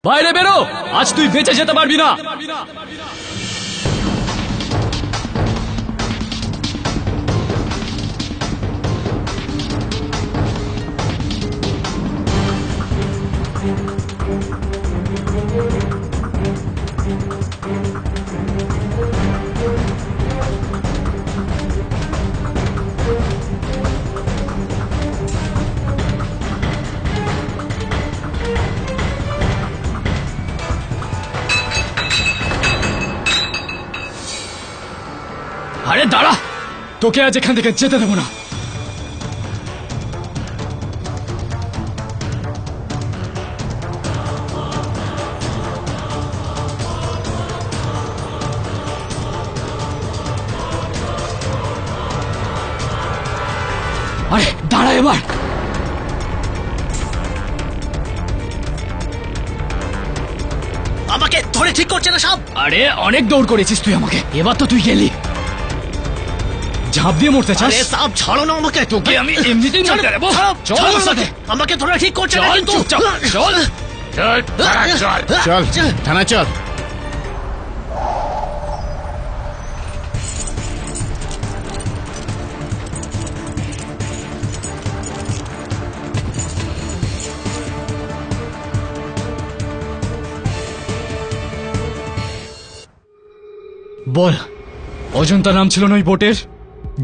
বাইরে বেরো, আজ তুই বেঁচে যেতে পারবি না। আরে দাঁড়া, তোকে আজ এখান থেকে যেতে দেবো না। আরে দাঁড়া এবার। আমাকে ধরে ঠিক করছে না সব। আরে অনেক দৌড় করেছিস তুই আমাকে, এবার তো তুই গেলি। ঝাঁপ দিয়ে মরতে চাস? আরে সাব ছাড়ো না আমাকে। তোকে আমি এমনিতেই মারতে দেবো। চল আমার সাথে। আমাকে ধরে ঠিক করছে না চল কিন্তু। চুপচাপ, চল চল থানা চল। বল, অজন্তা নাম ছিল না ওই বোটের,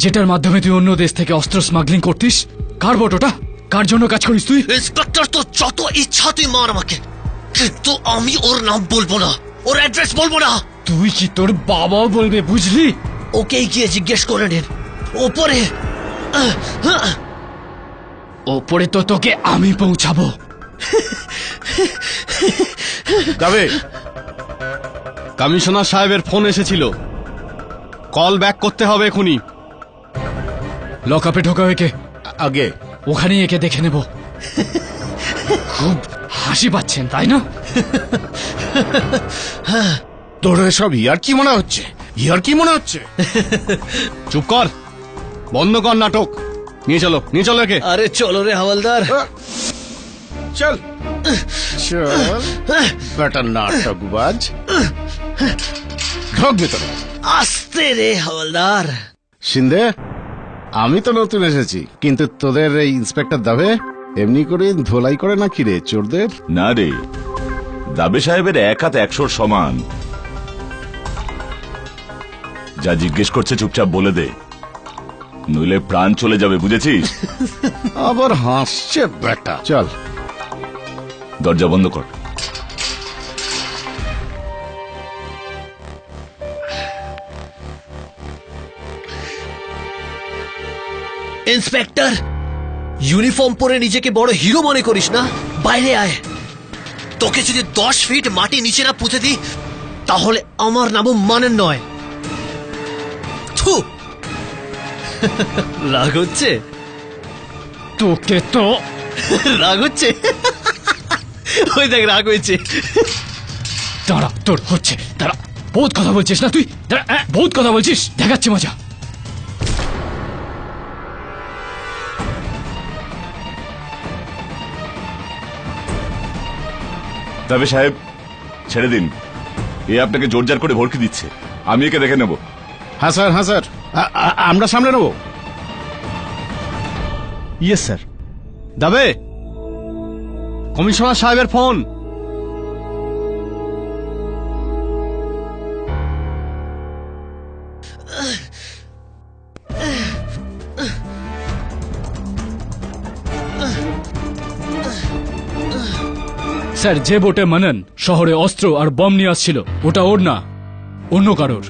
যেটার মাধ্যমে তুই অন্য দেশ থেকে অস্ত্র স্মাগলিং করতিস? কার বোট ওটা? কার জন্য কাজ করিস তুই? ইন্সপেক্টর, তো যত ইচ্ছা তুই মার আমাকে, কিন্তু আমি ওর নাম বলবো না, ওর অ্যাড্রেস বলবো না। তুই কি তোর বাবাও বলবে, বুঝলি? ওকেই গিয়ে জিজ্ঞেস করে নিন। ওপরে ওপরে তো তোকে আমি পৌঁছাবো। যাবে। কমিশনার সাহেবের ফোন এসেছিল, কল ব্যাক করতে হবে এখনই। লকআপে ঢোকা একে আগে ওখানেই একে দেখে নেব। খুব হাসি পাচ্ছেন তাই না? তোর সব ইয়ার কি মনে হচ্ছে? ইয়ার কি মনে হচ্ছে? চুপ কর, বন্ধ কর নাটক। নিয়ে চলো, নিয়ে চলো একে। আরে চলো রে হাওলদার। চল চল বেটা নাটকবাজ, ঢোক ভেতরে। আস্তে রে হাওলদার। সিন্ধে, আমি তো নতুন এসেছি, কিন্তু তোদের এই ইন্সপেক্টর দাবে এমনি করে ধোলাই করে নাকি রে চোরদের? না রে, দাবে সাহেবের এক হাত 100 সমান। যা জিজ্ঞেস করছে চুপচাপ বলে দে, নইলে প্রাণ চলে যাবে, বুঝেছিস? আবার হাসছে বেটা। চল দরজা বন্ধ কর। ইন্সপেক্টর, ইউনিফর্ম পরে নিজেকে বড় হিরো মনে করিস না? বাইরে আয়। তোকে যদি 10 ফিট মাটি নিচে না পুঁতে দিই, তাহলে আমার নামও মানেন নয়। থু। রাগ হচ্ছে? তোকে তো রাগ হচ্ছে? ওই দেখ রাগ হয়েছে। দাঁড়া, তোর হচ্ছে। দাঁড়া, বহুত কথা বলছিস না তুই? দাঁড়া, বহুত কথা বলছিস, দেখাচ্ছি মজা। দাবে সাহেব ছেড়ে দিন, এ আপনাকে জোরজার করে ভরকি দিচ্ছে। আমি একে দেখে নেব। হ্যাঁ স্যার, হ্যাঁ স্যার, আমরা সামনে নেব। Yes sir. দাবে, কমিশনার সাহেবের ফোন। স্যার, যে বোটে মানন শহরে অস্ত্র আর বম নিয়ে আসছিল, ওটা ওর না, অন্য কারোর।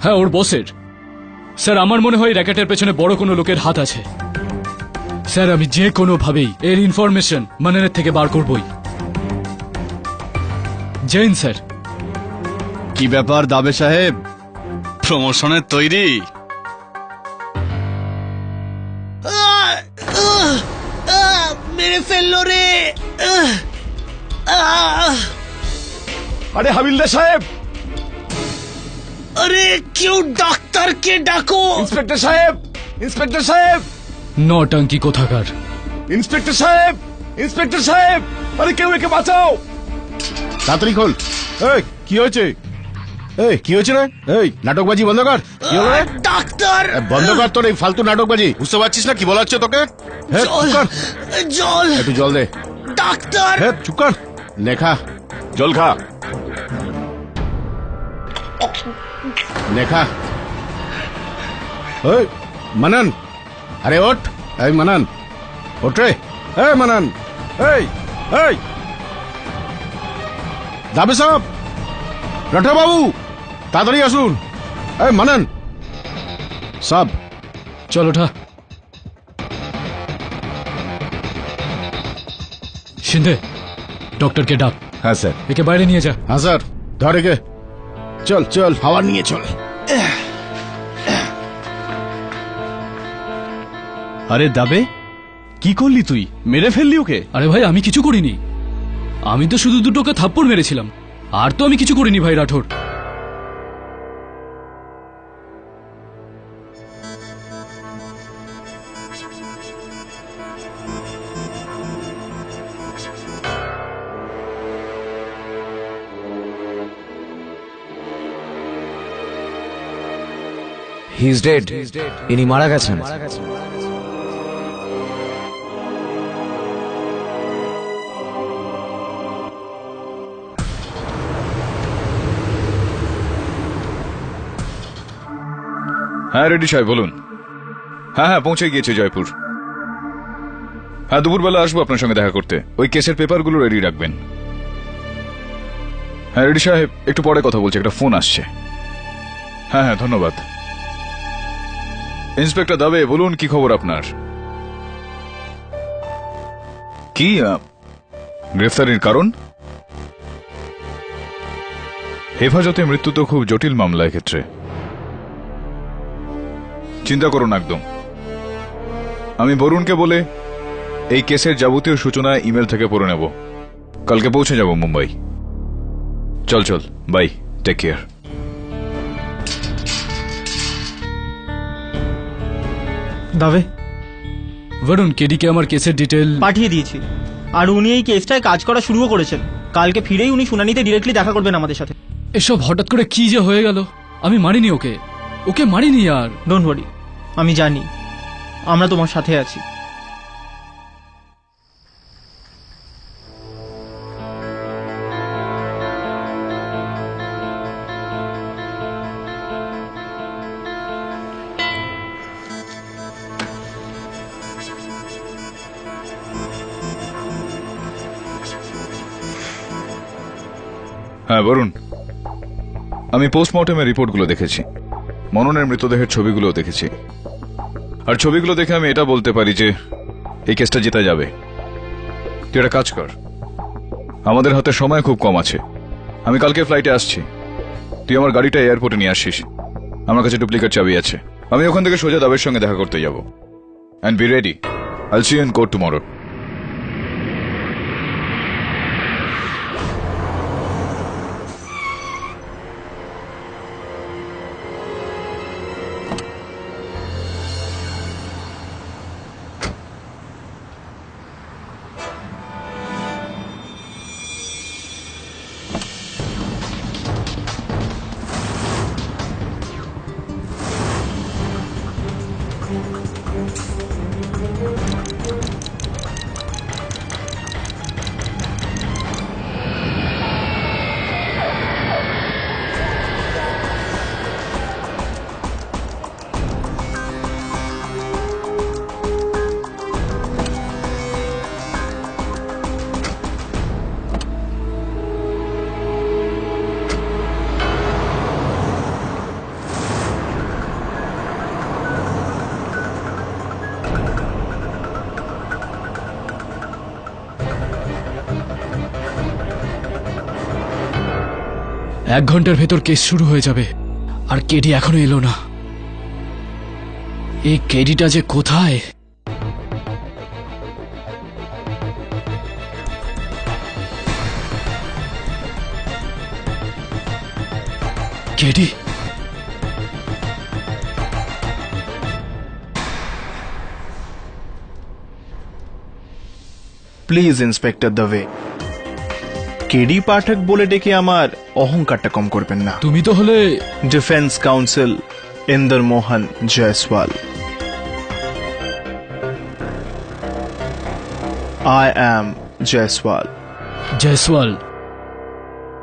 হ্যাঁ, ওর বসের। স্যার, আমার মনে হয় র্যাকেটের পেছনে বড় কোনো লোকের হাত আছে। স্যার, আমি যে কোনো ভাবেই এর ইনফরমেশন মাননের থেকে বার করবই। জৈন স্যার। কি ব্যাপার দাবে সাহেব, প্রমোশনের তৈরি? মেরে ফেললো রে। আরে হাবিলদার সাহেব! আরে কেউ ডাক্তারকে ডাকো। ইন্সপেক্টর সাহেব! ইন্সপেক্টর সাহেব! নটাঙ্কি কোথাকার। ইন্সপেক্টর সাহেব! ইন্সপেক্টর সাহেব! আরে কেউ একে বাঁচাও! তাড়াতাড়ি খোল। এই কি হয়েছে? এই কি হয়েছে রে? এই নাটকবাজি বন্ধ কর। কি হলো রে? ডাক্তার বন্ধ কর তোর এই ফালতু নাটকবাজি। বুঝতে পারছিস না কি বলা হচ্ছে তোকে? হ্যাঁ, চুপ জল কর। জল একটু জল দে। ডাক্তার হ্যাঁ, চুপ কর। নেখা জল খা। নেখা। ওই মানন, আরে ওঠ। এই মানন, ওঠ রে। এই মানন, এই এই দাবে সাহেব, রাঠা বাবু, তাড়াতাড়ি আসুন। এই মানন সাহেব, চল ওঠা। শিন্দে, ডক্টরকে ডাক। হ্যাঁ স্যার। একে বাইরে নিয়ে যা। হ্যাঁ স্যার, ধর একে। চল চল, হাওয়া নিয়ে চল। আরে দাবে, কি করলি তুই? মেরে ফেললি ওকে? আরে ভাই, আমি কিছু করিনি। আমি তো শুধু দুটোকে থাপ্পড় মেরেছিলাম। আর তো আমি কিছু করিনি ভাই রাঠোর। He is dead. ইনি মারা গেছেন। হ্যাঁ রেডি সাহেব বলুন। হ্যাঁ হ্যাঁ পৌঁছে গিয়েছে জয়পুর। হ্যাঁ দুপুরবেলা আসবো আপনার সঙ্গে দেখা করতে। ওই কেসের পেপারগুলো রেডি রাখবেন। হ্যাঁ রেডি সাহেব, একটু পরে কথা বলছি, একটা ফোন আসছে। হ্যাঁ হ্যাঁ ধন্যবাদ। ইন্সপেক্টর দাবে বলুন, কি খবর আপনার? কি গ্রেফতারির কারণ? হেফাজতে মৃত্যু তো খুব জটিল মামলা এক্ষেত্রে। চিন্তা করুন একদম। আমি বরুণকে বলে এই কেসের যাবতীয় সূচনা ইমেল থেকে পড়ে নেব। কালকে পৌঁছে যাব মুম্বাই। চল চল, বাই, টেক কেয়ার। দাবে বরুণ, কেডিকে আমার কেসের ডিটেল পাঠিয়ে দিয়েছি, আর উনি এই কেসটায় কাজ করা শুরুও করেছেন। কালকে ফিরেই উনি শুনানিতে ডিরেক্টলি দেখা করবেন আমাদের সাথে। এসব হঠাৎ করে কি যে হয়ে গেল। আমি মারিনি ওকে, ওকে মারিনি। আর ডোন্ট ওয়ারি, আমি জানি আমরা তোমার সাথে আছি। হ্যাঁ বরুণ, আমি পোস্টমর্টমের রিপোর্টগুলো দেখেছি, মননের মৃতদেহের ছবিগুলো দেখেছি। আর ছবিগুলো দেখে আমি এটা বলতে পারি যে এই কেসটা জেতা যাবে। তুই একটা কাজ কর, আমাদের হাতে সময় খুব কম আছে। আমি কালকে ফ্লাইটে আসছি, তুই আমার গাড়িটা এয়ারপোর্টে নিয়ে আসিস। আমার কাছে ডুপ্লিকেট চাবি আছে। আমি ওখান থেকে সোজা দাবের সঙ্গে দেখা করতে যাব। And be ready, I'll see you in court tomorrow. এক ঘন্টার ভেতর কেস শুরু হয়ে যাবে। আর কেডি এখনো এলো না। এই কেডিটা যে কোথায়? KD, please inspector Dubey, KD Pathak বলে ডেকে আমার অহংকারটা কম করবেন না। তুমি তো হলে defence council Inder Mohan Jaiswal. I am Jaiswal. Jaiswal.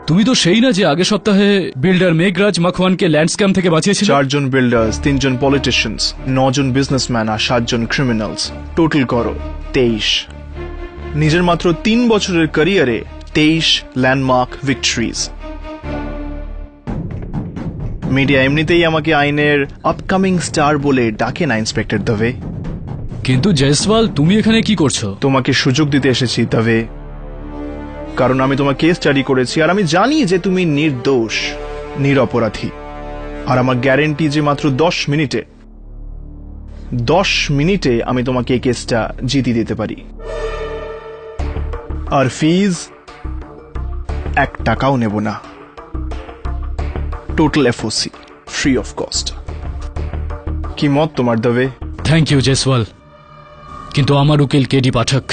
তুমি তো সেই না যে আগের সপ্তাহে বিল্ডার মেঘরাজ মাখওয়ানকে ল্যান্ড স্ক্যাম থেকে বাঁচিয়েছিল? 4 জন বিল্ডার্স, 3 জন পলিটিশিয়ানস, 9 জন বিজনেসম্যান আর 7 জন ক্রিমিনালস, টোটাল করো 23। নিজের মাত্র 3 বছরের ক্যারিয়ারে 23 ল্যান্ডমার্ক ভিক্টরিজ। মিডিয়া এমনিতেই আমাকে আইনের আপকামিং স্টার বলে ডাকে না ইন্সপেক্টর দবে। কিন্তু জয়সওয়াল, তুমি এখানে কি করছো? তোমাকে সুযোগ দিতে এসেছি দবে, কারণ আমি তোমার কেস স্টাডি করেছি আর আমি জানি যে তুমি নির্দোষ, নিরপরাধী। আর আমার গ্যারেন্টি যে মাত্র 10 মিনিটে আমি তোমাকে এই কেসটা জিতিয়ে দিতে পারি। আর ফিজ 1 টাকাও নেব না। Total FOC free of cost. কি মত তোমার দবে? থ্যাংক ইউ জয়সওয়াল, কিন্তু আমার উকিল KD Pathak.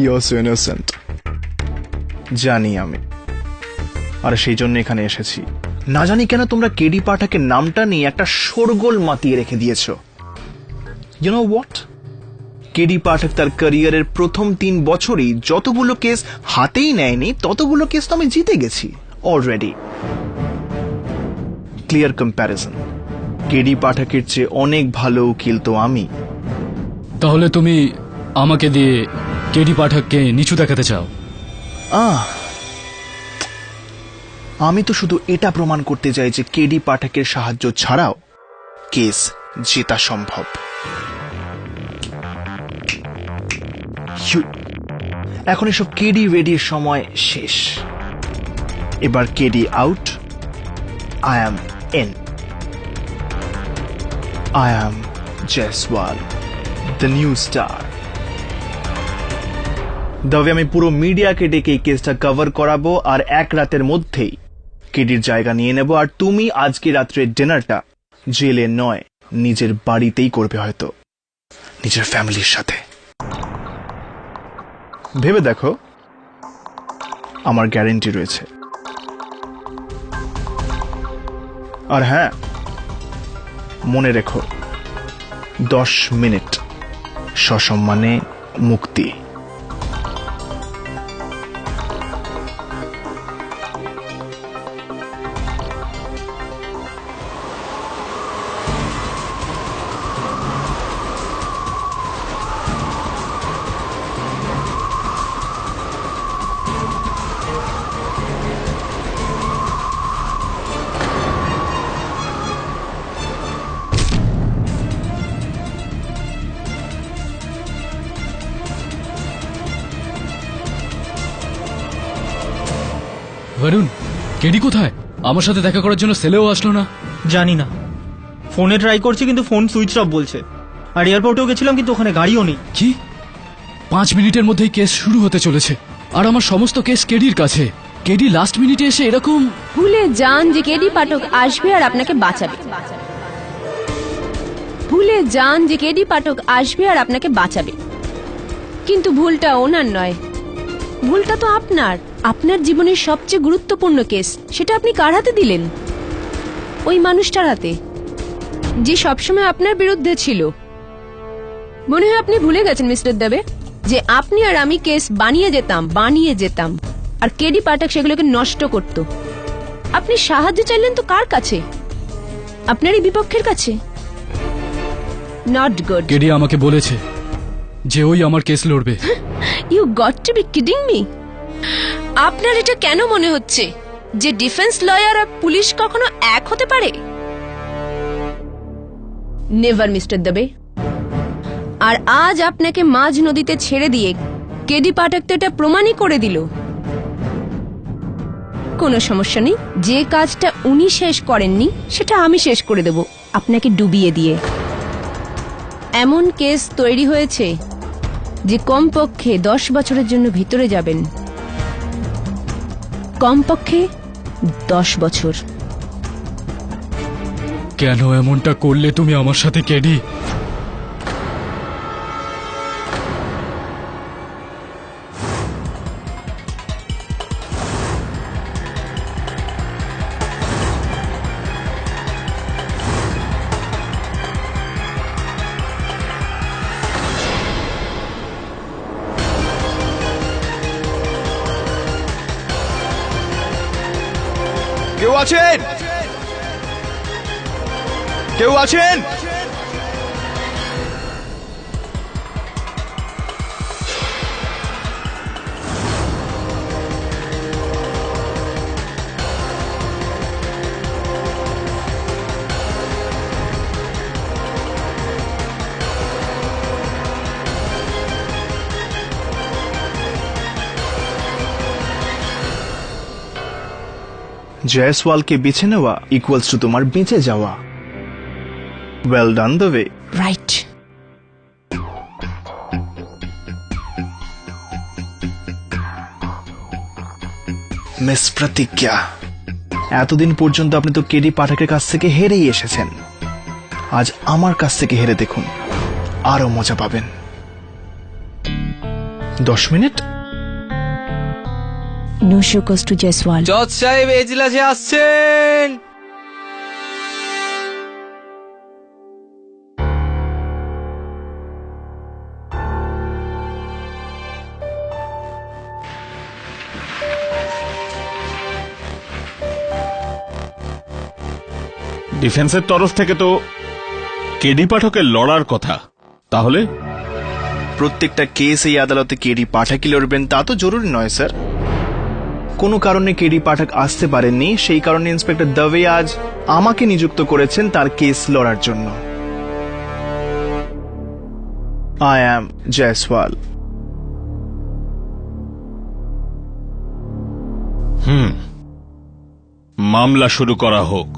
You are so innocent. জানি আমি, আর সেই জন্য এখানে এসেছি। না জানি কেন তোমরা কেডি পাঠকের নামটা নিয়ে একটা শোরগোল মাতিয়ে রেখে দিয়েছ। ইউ নো হোয়াট, কেডি পাঠক তার ক্যারিয়ারের প্রথম 3 বছরই যতগুলো কেস হাতেই নেয়নি ততগুলো কেস তো আমি জিতে গেছি অলরেডি। ক্লিয়ার কম্প্যারিজন, কেডি পাঠকের চেয়ে অনেক ভালো উকিল তো আমি। তাহলে তুমি আমাকে দিয়ে কেডি পাঠককে নিচু দেখাতে চাও? আমি তো শুধু এটা প্রমাণ করতে চাই যে কেডি পাঠকের সাহায্য ছাড়াও কেস জেতা সম্ভব। এখন এসব কেডি রেডির সময় শেষ। এবার KD out, I am in. I am Jaiswal, the new star. Dubey আমি পুরো মিডিয়াকে ডেকে এই কেসটা কভার করাবো আর 1 রাতের মধ্যেই কেডির জায়গা নিয়ে নেব। আর তুমি আজকে রাত্রের ডিনারটা জেলে নয়, নিজের বাড়িতেই করবে, হয়তো নিজের ফ্যামিলির সাথে। ভেবে দেখো, আমার গ্যারেন্টি রয়েছে। আর হ্যাঁ, মনে রেখো 10 মিনিট সসম্মানে মুক্তি। বরুণ, কেডি কোথায়? আমার সাথে দেখা করার জন্য সেলেও আসলো না। জানি না, ফোনে ট্রাই করছি কিন্তু ফোন সুইচ অফ বলছে। আর এয়ারপোর্টেও গেছিলাম কিন্তু ওখানে গাড়িও নেই। কি? 5 মিনিটের মধ্যেই কেস শুরু হতে চলেছে, আর আমার সমস্ত কেস কেডির কাছে। কেডি লাস্ট মিনিটে এসে এরকম। ভুলে যান যে কেডি পাঠক আসবে আর আপনাকে বাঁচাবে। ভুলে যান যে কেডি পাঠক আসবে আর আপনাকে বাঁচাবে। কিন্তু ভুলটা ওনার নয়, ভুলটা তো আপনার। আপনার জীবনের সবচেয়ে গুরুত্বপূর্ণ কেস, সেটা আপনি কার হাতে দিলেন? ওই মানুষটার হাতে, যে সবসময় আপনার বিরুদ্ধে ছিল। মনে হয় আপনি ভুলে গেছেন মিস্টার দেবে যে আপনি আর আমি কেস বানিয়ে যেতাম আর কেডি পাঠক সেগুলোকে নষ্ট করত। আপনি সাহায্য চাইলেন তো কার কাছে? আপনারই বিপক্ষের কাছে। Not good. কেডি আমাকে বলেছে যে ওই আমার কেস লড়বে। You got to be kidding me. আপনার এটা কেন মনে হচ্ছে যে ডিফেন্স লয়ার আর পুলিশ কখনো এক হতে পারে? নেভার মিস্টার দেবে। আর আজ আপনাকে মাঝ নদীতে ছেড়ে দিয়ে কেডি পাঠক তো এটা প্রমাণই করে দিল। কোনো সমস্যা নেই, যে কাজটা উনি শেষ করেননি সেটা আমি শেষ করে দেব আপনাকে ডুবিয়ে দিয়ে। এমন কেস তৈরি হয়েছে যে কমপক্ষে 10 বছরের জন্য ভিতরে যাবেন। কমপক্ষে 10 বছর। কেন এমনটা করলে তুমি আমার সাথে, কেডি? আছেন? কেউ আছেন? জয়সওয়ালকে বেছে নেওয়া ইকুয়ালস টু তোমার বেঁচে যাওয়া। Well done the way. Right. Miss প্রতিজ্ঞা, এতদিন পর্যন্ত আপনি তো কেডি পাঠকের কাছ থেকে হেরেই এসেছেন। আজ আমার কাছ থেকে হেরে দেখুন, আরো মজা পাবেন। 10 minute. No show goes to Jaiswal. জজ সাহেব এজলাসে আসছেন। ডিফেন্সের তরফ থেকে তো কেডি পাঠকের লড়ার কথা, তাহলে প্রত্যেকটা কেস এই আদালতে কেডি পাঠকই লড়বেন তা তো জরুরি নয় স্যার। কোনো কারণে কেডি পাঠক আসতে পারেননি, সেই কারণে ইন্সপেক্টর দবে আজ আমাকে নিযুক্ত করেছেন তার কেস লড়ার জন্য। I am Jaiswal. মামলা শুরু করা হোক।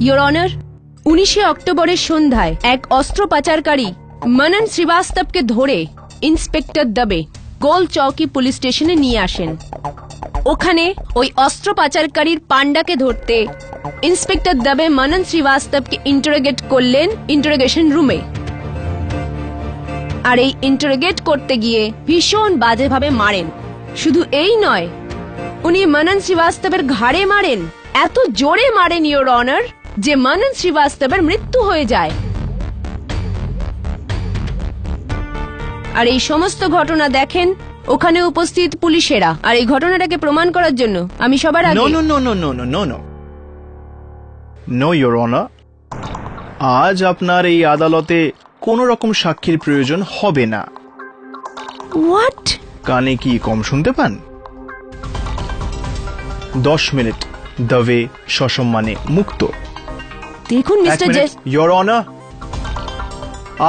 ইয়োর অনার, 19 অক্টোবরের সন্ধ্যায় এক অস্ত্র পাচারকারী মনন শ্রীবাস্তবকে ধরে ইন্সপেক্টর দবে গোল চৌকি পুলিশ স্টেশনে নিয়ে আসেন। ওখানে ওই অস্ত্র পাচারকারীর পান্ডাকে ধরতে ইন্সপেক্টর দবে মনন শ্রীবাস্তবকে ইন্টারোগেট করলেন ইন্টারোগেশন রুমে। আর এই ইন্টারোগেট করতে গিয়ে ভীষণ বাজেভাবে মারেন। শুধু এই নয়, উনি মনন শ্রীবাস্তবের ঘাড়ে মারেন, এত জোরে মারেন ইয়োর অনার যে মনন শ্রীবাস্তবের মৃত্যু হয়ে যায়। আর এই সমস্ত ঘটনা দেখেন ওখানে উপস্থিত পুলিশেরা। আর এই ঘটনাটাকে প্রমাণ করার জন্য আমি সবার আগে no no no no no no no no no your honour, আজ আপনার এই আদালতে কোনো রকম সাক্ষীর প্রয়োজন হবে না। হোয়াট? কানে কি কম শুনতে পান? 10 মিনিট দবে সসম্মানে মুক্ত। দেখুন মিস্টার জেস, ইয়োর অনার,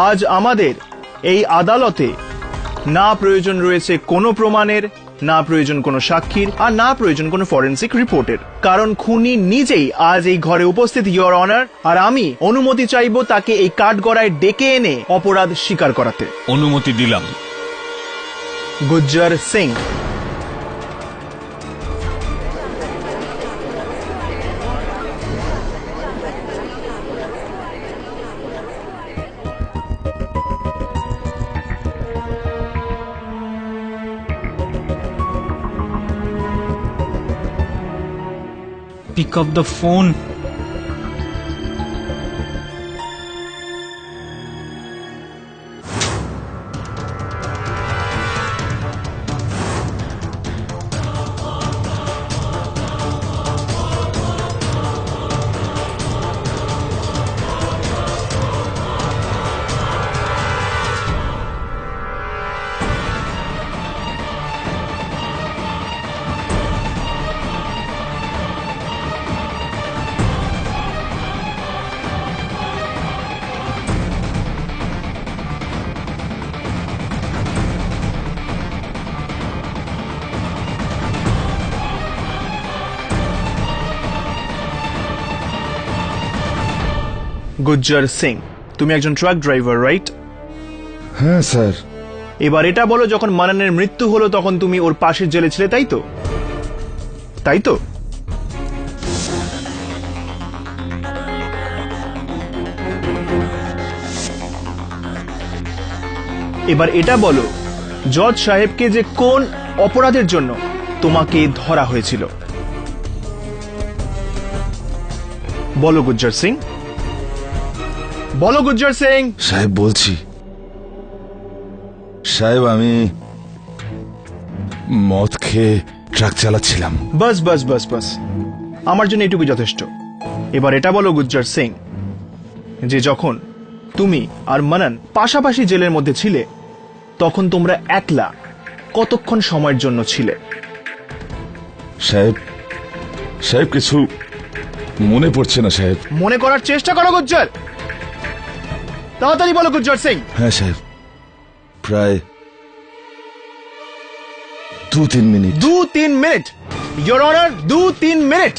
আজ আমাদের এই আদালতে না প্রয়োজন রয়েছে কোনো প্রমাণের, না প্রয়োজন কোনো সাক্ষীর, আর না প্রয়োজন কোনো ফরেনসিক রিপোর্টের। কারণ খুনি নিজেই আজ এই ঘরে উপস্থিত ইয়োর অনার, আর আমি অনুমতি চাইব তাকে এই কাঠগড়ায় ডেকে এনে অপরাধ স্বীকার করাতে। অনুমতি দিলাম। Gujjar Singh. Pick up the phone. Gujjar Singh, তুমি একজন ট্রাক ড্রাইভার, রাইট? হ্যাঁ স্যার। এবার এটা বলো, যখন মানানের মৃত্যু হলো তখন তুমি ওর পাশের জেলে ছিলে, তাই তো? তাই তো? এবার এটা বলো, জজ সাহেবকে যে কোন অপরাধের জন্য তোমাকে ধরা হয়েছিল? বলো গুজ্জার সিং, বলো গুজ্জার সিং। সাহেব বলছি, সাহেব আমি মদ খেয়ে ট্রাক চালাচ্ছিলাম। বাস বাস বাস বাস, আমার জন্য এটুকু যথেষ্ট। এবার এটা বলো গুজ্জার সিং, যে যখন তুমি আর মানন পাশাপাশি জেলের মধ্যে ছিলে তখন তোমরা একলা কতক্ষণ সময়ের জন্য ছিলে? সাহেব, সাহেব কিছু মনে পড়ছে না সাহেব। মনে করার চেষ্টা করো গুজ্জার, তাড়াতাড়ি বলো গুজ্জার সিং। হ্যাঁ সাহেব, প্রায় 2-3 minute. 2-3 minute, your honour, 2-3 minute.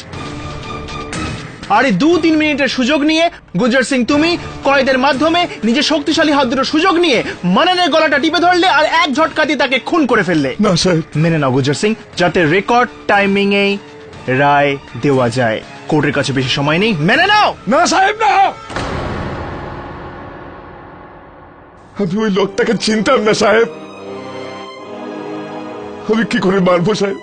আর এই 2-3 মিনিটের সুযোগ নিয়ে গুজ্জার সিং তুমি কয়েদের মাধ্যমে নিজের শক্তিশালী হাত দুটো সুযোগ নিয়ে মাননের গলাটা টিপে ধরলে আর এক ঝটকাতে তাকে খুন করে ফেললে। না সাহেব। মেনে নাও গুজ্জার সিং, যাতে রেকর্ড টাইমিং এ রায় দেওয়া যায়। কোর্টের কাছে বেশি সময় নেই, মেনে নাও। না সাহেব না, আমি ওই লোকটাকে চিনতাম না সাহেব। আমি কি করে মারবো সাহেব?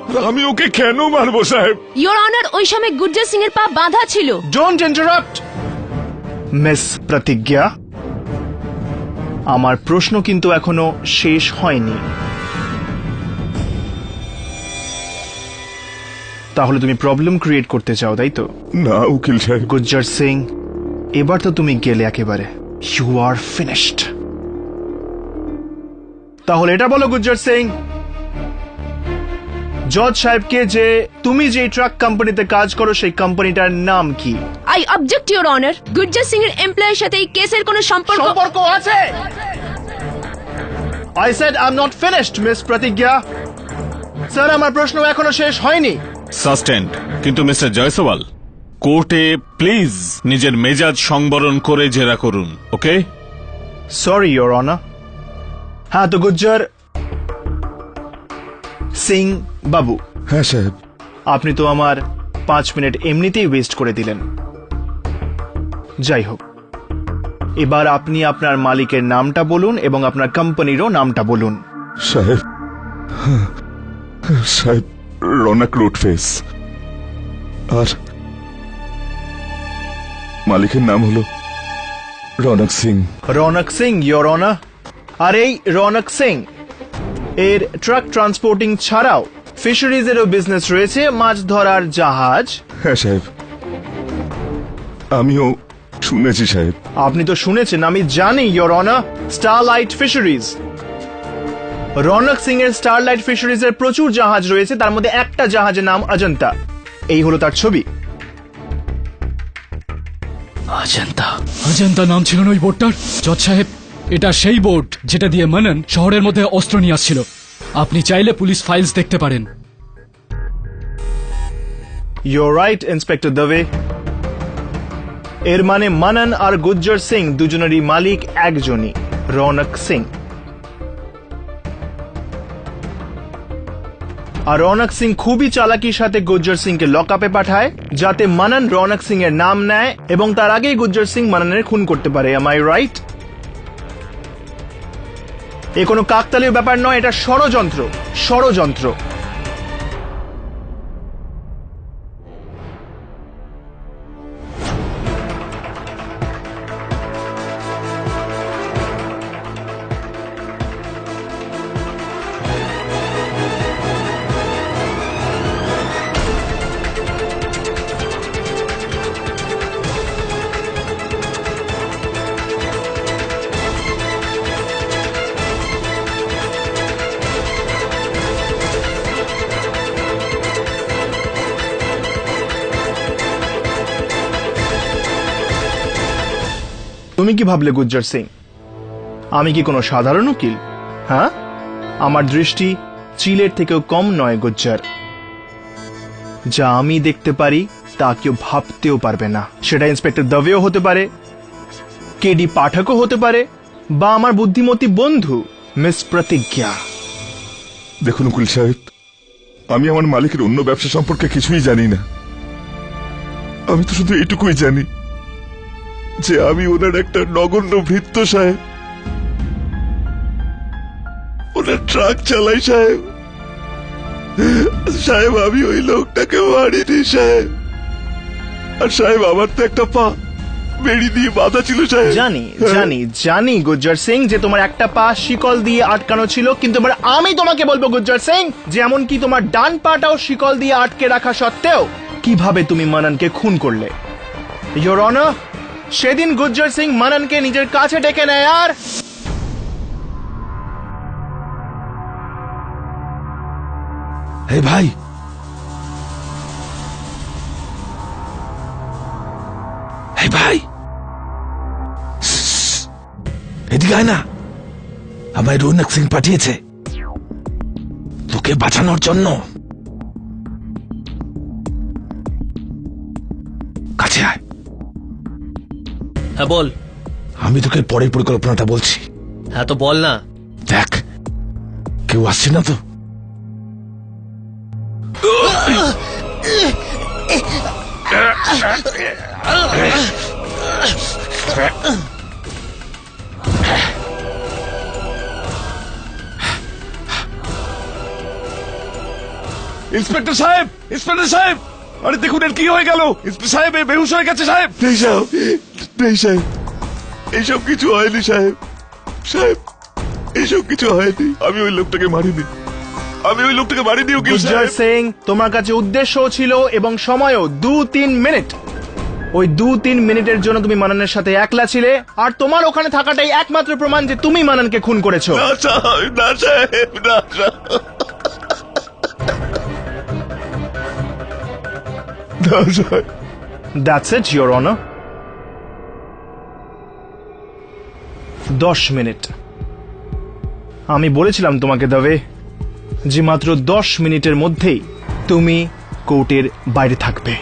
আর আমি ওকে কেন মারবো সাহেব? ইয়োর অনার, ওই সময় গুজ্জার সিং এর পা বাঁধা ছিল। ডোন্ট ইন্টারাপ্ট মিস প্রতিজ্ঞা, আমার প্রশ্ন কিন্তু এখনো শেষ হয়নি। তাহলে তুমি প্রবলেম ক্রিয়েট করতে চাও, তাই তো? না উকিল সাহেব। গুজ্জার সিং, এবার তো তুমি গেলে একেবারে, ইউ আর ফিনিশড। তাহলে এটা বলো গুজ্জার সিং, জজ সাহেবকে যে তুমি যে ট্রাক কোম্পানিতে কাজ করো সেই কোম্পানিটার নাম কি? I object your honour, Gujjar Singh এর এমপ্লয়ের সাথে এই কেসের কোনো সম্পর্ক আছে? I said I'm not finished, miss প্রতিজ্ঞা। স্যার, আমার প্রশ্ন এখনো শেষ হয়নি। সাস্টেন্ড। কিন্তু মিস্টার জয়সওয়াল, কোর্টে প্লিজ নিজের মেজাজ সংবরণ করে জেরা করুন, ওকে? Sorry your honour. হ্যাঁ, তো গুজ্জার সিং বাবু, হ্যাঁ সাহেব। আপনি তো আমার 5 মিনিট এমনিতেই ওয়েস্ট করে দিলেন। যাই হোক, এবার আপনি আপনার মালিকের নামটা বলুন এবং আপনার কোম্পানিরও নামটা বলুন। সাহেব, সাহেব রনক রোডফেস, আর মালিকের নাম হলো রনক সিং। Ronak Singh your honour. আর এই রনক সিং এর ট্রাক ট্রান্সপোর্টিং ছাড়াও ফিশারিজ এরও বিজনেস রয়েছে, মাছ ধরার জাহাজ। হ্যাঁ সাহেব, আমিও শুনেছি সাহেব। আপনি তো শুনেছেন, আমি জানি your honour. Starlight Fisheries, Ronak Singh এর স্টারলাইট ফিশারিজ এর প্রচুর জাহাজ রয়েছে, তার মধ্যে একটা জাহাজের নাম অজন্তা। এই হলো তার ছবি। অজন্তা নাম ছিল না ওই বোর্ডটার? জজ সাহেব, এটা সেই বোর্ড যেটা দিয়ে মানন শহরের মধ্যে অস্ত্র নিয়ে আসছিল। আপনি চাইলে পুলিশ ফাইলস দেখতে পারেন। Your right inspector Deb. এর মানে মানন আর গুজ্জার সিং দুজনেরই মালিক একজনই, রনক সিং। আর রনক সিং খুবই চালাকির সাথে গুজ্জার সিংকে লকআপে পাঠায়, যাতে মানন রনক সিং এর নাম নেয় এবং তার আগেই গুজ্জার সিং মাননের খুন করতে পারে। M I right? এ কোনো কাকতালীয় ব্যাপার নয়, এটা ষড়যন্ত্র, ষড়যন্ত্র। তুমি কি ভাবলে গুজ্জার সিং আমি কি কোনো সাধারণ উকিল? হ্যাঁ, আমার দৃষ্টি চিলের থেকেও কম নয় গুজ্জার। যা আমি দেখতে পারি তা কেউ ভাবতেও পারবে না। সেটা ইন্সপেক্টর দবেও হতে পারে, কেডি পাঠকও হতে পারে, বা আমার বুদ্ধিমতী বন্ধু মিস প্রতিজ্ঞা। দেখুন উকিল সাহেব, আমি আমার মালিকের অন্য ব্যবসা সম্পর্কে কিছুই জানি না। আমি তো শুধু এটুকুই জানি যে আমি ওনার একটা নগণ্য ভৃত্য সাহেব। ওনার ট্রাক চালাই সাহেব। সাহেব, আমি ওই লোকটাকে মারিনি সাহেব। আর সাহেব, আমার তো একটা পা, বেড়ি দিয়ে বাঁধা ছিল সাহেব। জানি জানি জানি গুজ্জার সিং যে তোমার একটা পা শিকল দিয়ে আটকানো ছিল, কিন্তু এবার আমি তোমাকে বলবো গুজ্জার সিং যে এমনকি তোমার ডান পাটাও শিকল দিয়ে আটকে রাখা সত্ত্বেও কিভাবে তুমি মানানকে খুন করলে। ইয়োর অনার, সেদিন গুজ্জার সিং মানানকে নিজের কাছে ডেকে নেয় আর হে ভাই, হে ভাই, এদিকে আয় না। আমায় রৌনক সিং পাঠিয়েছে তোকে বাঁচানোর জন্য। কাছে আয়। হ্যাঁ বল। আমি তোকে পরের পরিকল্পনাটা বলছি। হ্যাঁ তো বল না। দেখ, কেউ আসছে না তো? ইন্সপেক্টর সাহেব, ইন্সপেক্টর সাহেব, আরে দেখুন এর কি হয়ে গেল। ইন্সপেক্টর সাহেব এ বেহুশ হয়ে গেছে সাহেব। নেই সাহেব, নেই সাহেব, এইসব কিছু হয়নি সাহেব। সাহেব, এইসব কিছু হয়নি। আমি ওই লোকটাকে মারিনি, আমি ওই লোকটাকে মারিনি। উকিল গুজ্জার সাহেব, সিং, তোমার কাছে উদ্দেশ্য ছিল এবং সময়ও 2-3 মিনিট। ওই 2-3 মিনিটের জন্য তুমি মানানের সাথে একলা ছিলে, আর তোমার ওখানে থাকাটাই একমাত্র প্রমাণ যে তুমি মানানকে খুন করেছো। না সাহেব, না সাহেব, না সাহেব, না সাহেব। That's it your honour. 10 minute. আমি বলেছিলাম তোমাকে দবে যে মাত্র 10 মিনিটের মধ্যেই তুমি কোর্টের বাইরে থাকবে।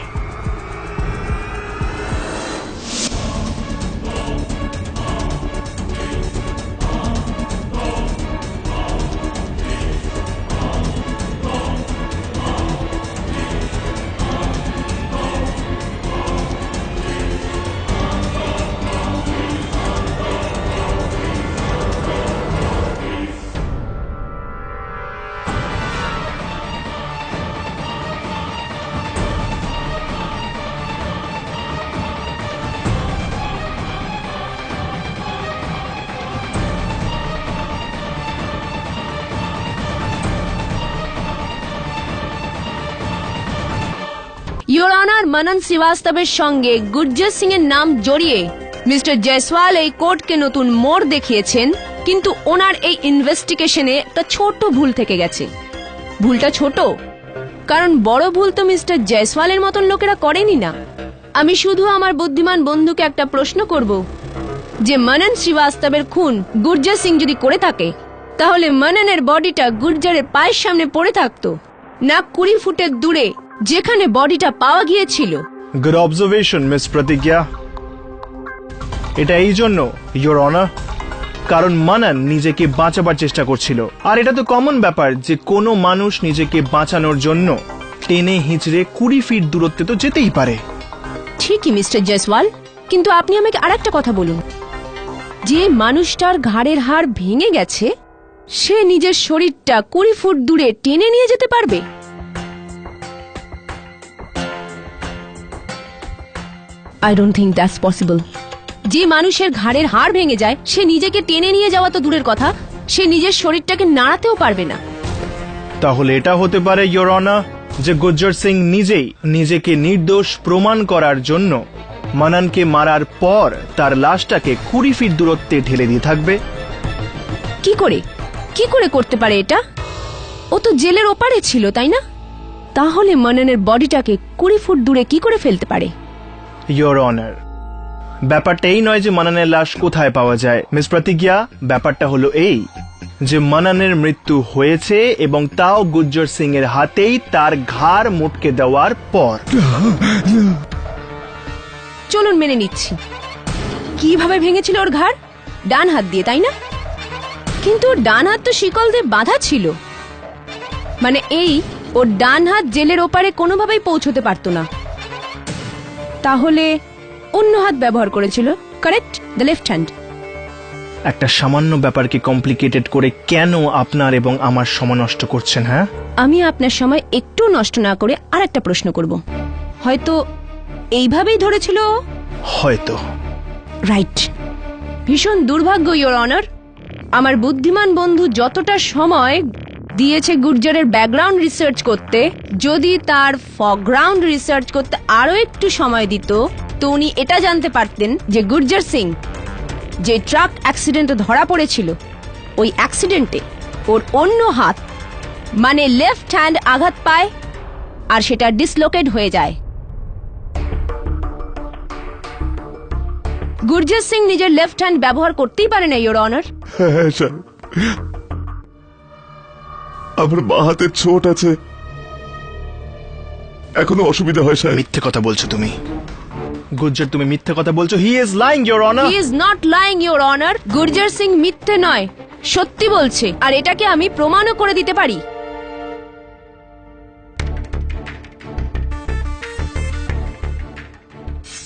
ইয়োর অনার, মনন শ্রীবাস্তবের সঙ্গে গুরজর সিং এর নাম জড়িয়ে মিস্টার জয়সওয়াল এই কোর্টকে নতুন মোড় দেখিয়েছেন, কিন্তু ওনার এই ইনভেস্টিগেশনে একটা ছোট ভুল থেকে গেছে। ভুলটা ছোট কারণ বড় ভুল তো মিস্টার জয়সওয়ালের মতন লোকেরা করেনি না। আমি শুধু আমার বুদ্ধিমান বন্ধুকে একটা প্রশ্ন করব যে মনন শ্রীবাস্তবের খুন গুরজর সিং যদি করে থাকে, তাহলে মননের বডিটা গুরজরের পায়ের সামনে পড়ে থাকতো না 20 ফুটের দূরে যেখানে বডিটা পাওয়া গিয়েছিল। গুড অবজারভেশন মিস প্রতিজ্ঞা। এটা এই জন্য ইয়োর অনার কারণ মানান নিজেকে বাঁচাবার চেষ্টা করছিল, আর এটা তো কমন ব্যাপার যে কোনো মানুষ নিজেকে বাঁচানোর জন্য টেনে হিঁচড়ে 20 ফিট দূরত্বে তো যেতেই পারে। ঠিকই মিস্টার জয়সওয়াল, কিন্তু আপনি আমাকে আরেকটা কথা বলুন, যে মানুষটার ঘাড়ের হাড় ভেঙে গেছে সে নিজের শরীরটা 20 ফুট দূরে টেনে নিয়ে যেতে পারবে? I don't think that's possible. যে মানুষের ঘাড়ের হাড় ভেঙে যায় সে নিজেকে টেনে নিয়ে যাওয়া তো দূরের কথা, সে নিজের শরীরটাকে নাড়াতেও পারবে না। তাহলে এটা হতে পারে ইয়োর অনার যে গুজ্জর সিং নিজেই নিজেকে নির্দোষ প্রমাণ করার জন্য মানানকে মারার পর তার লাশটাকে 20 ফিট দূরত্বে ঢেলে দিয়ে থাকবে। কি করে করতে পারে এটা? ও তো জেলের ওপারে ছিল, তাই না? তাহলে মননের বডিটাকে 20 ফুট দূরে কি করে ফেলতে পারে? ইয়োর অনার, ব্যাপারটা এই নয় যে মানানের লাশ কোথায় পাওয়া যায় মিস প্রতিজ্ঞা। ব্যাপারটা হলো এই যে মানানের মৃত্যু হয়েছে এবং তাও গুজ্জর সিং এর হাতেই তার ঘাড় মুটকে দেওয়ার পর। চলুন মেনে নিচ্ছি। কিভাবে ভেঙেছিল ওর ঘাড়? ডান হাত দিয়ে, তাই না? কিন্তু ওর ডান হাত তো শিকল দিয়ে বাঁধা ছিল, মানে এই ওর ডান হাত জেলের ওপারে কোনোভাবেই পৌঁছতে পারতো না। তাহলে অন্য হাত ব্যবহার করেছিল, কারেক্ট? The left hand. একটা সামান্য ব্যাপারকে কমপ্লিকেটেড করে কেন আপনার এবং আমার সময় নষ্ট করছেন? হ্যাঁ, আমি আপনার সময় একটু নষ্ট না করে আরেকটা প্রশ্ন করব। হয়তো এইভাবেই ধরেছিল? হয়তো। রাইট। ভীষণ দুর্ভাগ্য ইওর অনার, আমার বুদ্ধিমান বন্ধু যতটা সময় দিয়েছে গুর্জারের ব্যাকগ্রাউন্ড রিসার্চ করতে, যদি তার ফরগ্রাউন্ড রিসার্চ করতে আরো একটু সময় দিত তো উনি এটা জানতে পারতেন যে গুর্জার সিং যে ট্রাক অ্যাক্সিডেন্টে ধরা পড়েছিল, ওই অ্যাক্সিডেন্টে ওর অন্য হাত মানে লেফট হ্যান্ড আঘাত পায় আর সেটা ডিসলোকেট হয়ে যায়। গুরজার সিং নিজের লেফট হ্যান্ড ব্যবহার করতেই পারে না ইওর অনার। হ্যাঁ সাহেব, আমার বা হাতে চোট আছে, এখনো অসুবিধা হয় সাহেব। মিথ্যে কথা বলছো তুমি গুজ্জার, তুমি মিথ্যে কথা বলছো। He is lying your honour. He is not lying your honour. Gurjar Singh মিথ্যে নয়, সত্যি বলছে, আর এটাকে আমি প্রমাণও করে দিতে পারি।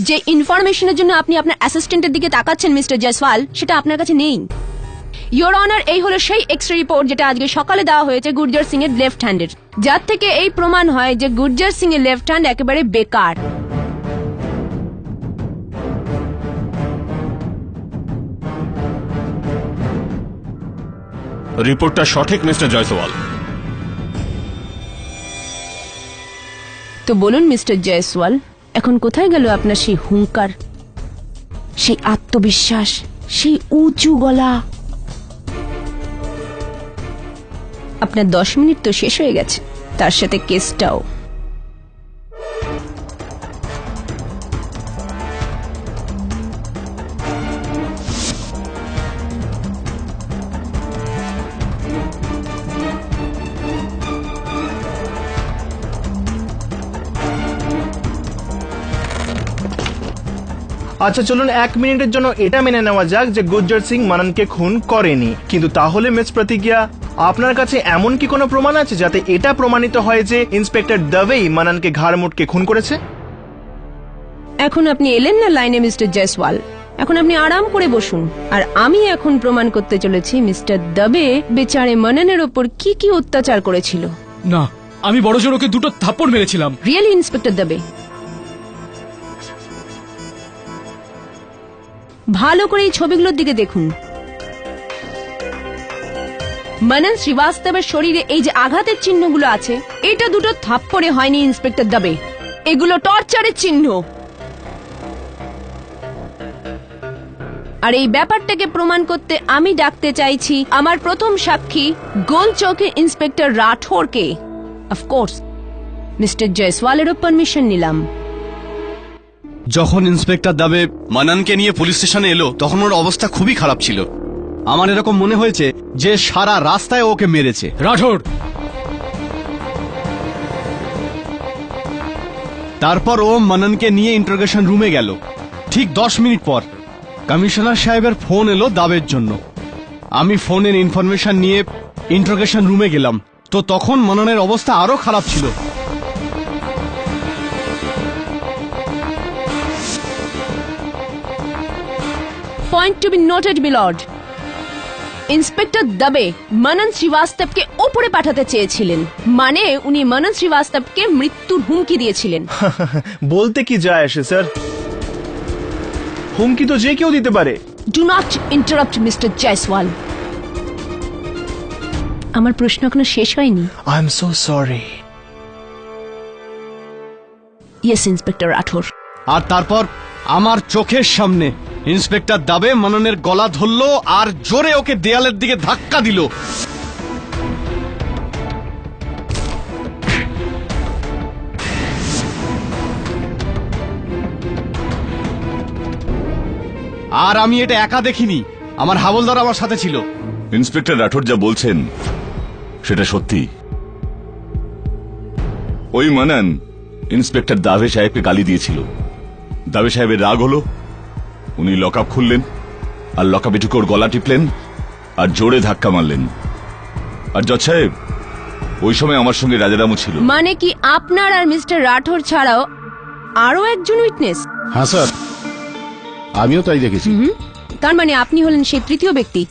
যে ইনফরমেশনের জন্য আপনি আপনার অ্যাসিস্ট্যান্টের দিকে তাকাচ্ছেন মিস্টার জয়সওয়াল, সেটা আপনার কাছে নেই। ইওর অনার, এই হলো সেই এক্সরে রিপোর্ট যেটা আজকে সকালে দেওয়া হয়েছে গুর্জার সিং এর লেফট হ্যান্ডের, যার থেকে এই প্রমাণ হয় যে গুর্জার সিং এর লেফট হ্যান্ড একেবারে বেকার। রিপোর্টটা সঠিক মিস্টার জয়সওয়াল। তো বলুন মিস্টার জয়সওয়াল, এখন কোথায় গেল আপনার সেই হুঙ্কার, সেই আত্মবিশ্বাস, সেই উঁচু গলা? আপনার 10 মিনিট তো শেষ হয়ে গেছে, তার সাথে কেসটাও। আচ্ছা চলুন 1 মিনিটের জন্য এটা মেনে নেওয়া যাক যে গুজ্জার সিং মাননকে খুন করেনি, কিন্তু তাহলে মিস প্রতিজ্ঞা, আপনার কাছে এমন কি কোনো প্রমাণ আছে যাতে এটা প্রমাণিত হয় যে ইন্সপেক্টর দবেই মাননকে ঘাড় মুটকে খুন করেছে? এখন আপনি এলেন না লাইনে মিস্টার জয়সওয়াল, এখন আপনি আরাম করে বসুন, আর আমি এখন প্রমাণ করতে চলেছি মিস্টার দবে বেচারে মননের ওপর কি কি অত্যাচার করেছিল। না, আমি বড় জোর ওকে 2টো থাপ্পড় মেরেছিলাম। রিয়েলি ইন্সপেক্টর দবে, ভালো করে এই ছবিগুলোর দিকে দেখুন। মনন শ্রীবাস্তবের শরীরে এই যে আঘাতের চিহ্নগুলো আছে, এটা 2টো থাপ্পড়ে হয়নি ইন্সপেক্টর দবে, এগুলো টর্চারের চিহ্ন। আর এই ব্যাপারটাকে প্রমাণ করতে আমি ডাকতে চাইছি আমার প্রথম সাক্ষী গোল চৌকি ইন্সপেক্টর রাঠোরকে। অফকোর্স মিস্টার জয়সওয়ালেরও পারমিশন নিলাম। যখন ইন্সপেক্টর দাবে মানানকে নিয়ে পুলিশ স্টেশনে এলো, তখন ওর অবস্থা খুবই খারাপ ছিল। আমার এরকম মনে হয়েছে যে সারা রাস্তায় ওকে মেরেছে। রাঠোর, তারপর ও মানানকে নিয়ে ইন্টারোগেশন রুমে গেল। ঠিক 10 মিনিট পর কমিশনার সাহেবের ফোন এলো দাবের জন্য। আমি ফোনের ইনফরমেশন নিয়ে ইন্টারোগেশন রুমে গেলাম, তো তখন মানানের অবস্থা আরো খারাপ ছিল। Point to be noted milord, inspector Dubey Manan শ্রীবাস্তবকে ওপরে পাঠাতে চেয়েছিলেন, মানে উনি মনন শ্রীবাস্তবকে মৃত্যুর হুমকি দিয়েছিলেন। বলতে কি যায় আসে স্যার, হুমকি তো যে কেউ দিতে পারে। Do not interrupt mister Jaiswal, আমার প্রশ্ন এখনো শেষ হয়নি। I am so sorry. Yes inspector Rathore. আর তারপর আমার চোখের সামনে ইন্সপেক্টর দাবে মাননের গলা ধরলো আর জোরে ওকে দেয়ালের দিকে ধাক্কা দিল। আর আমি এটা একা দেখিনি, আমার হাবলদার আমার সাথে ছিল। ইন্সপেক্টর রাঠোর যা বলছেন সেটা সত্যি। ওই মানান ইন্সপেক্টর দাভে সাহেবকে গালি দিয়েছিল। দাভে সাহেবের রাগ হলো, উনি লকআপ খুললেন আর লকআপে ঢুকে ওর গলা টিপলেন আর জোরে ধাক্কা মারলেন। আর জজ সাহেব, ওই সময় আমার সঙ্গে রাজারামও ছিল। মানে কি আপনার আর মিস্টার রাঠোর ছাড়াও আরো একজন উইটনেস? হ্যাঁ স্যার, আমিও তাই দেখেছি। তার মানে আপনি হলেন সেই তৃতীয় ব্যক্তি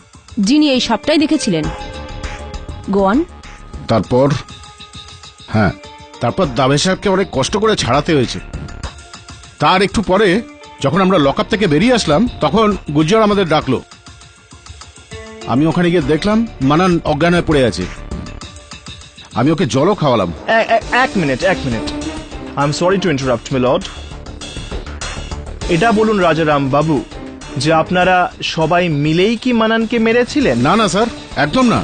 যিনি এই সবটাই দেখেছিলেন। গোয়ান। তারপর তারপর দাবে সাহেবকে অনেক কষ্ট করে ছাড়াতে হয়েছে। তার একটু পরে যখন আমরা লকআপ থেকে বেরিয়ে আসলাম তখন গুজ্জার আমাদের ডাকলো। আমি ওখানে গিয়ে দেখলাম মানান অজ্ঞান হয়ে পড়ে আছে। আমি ওকে জলও খাওয়ালাম। এক minute I am sorry to interrupt milord. এটা বলুন রাজারাম বাবু যে আপনারা সবাই মিলেই কি মানানকে মেরেছিলেন? না না স্যার, একদম না।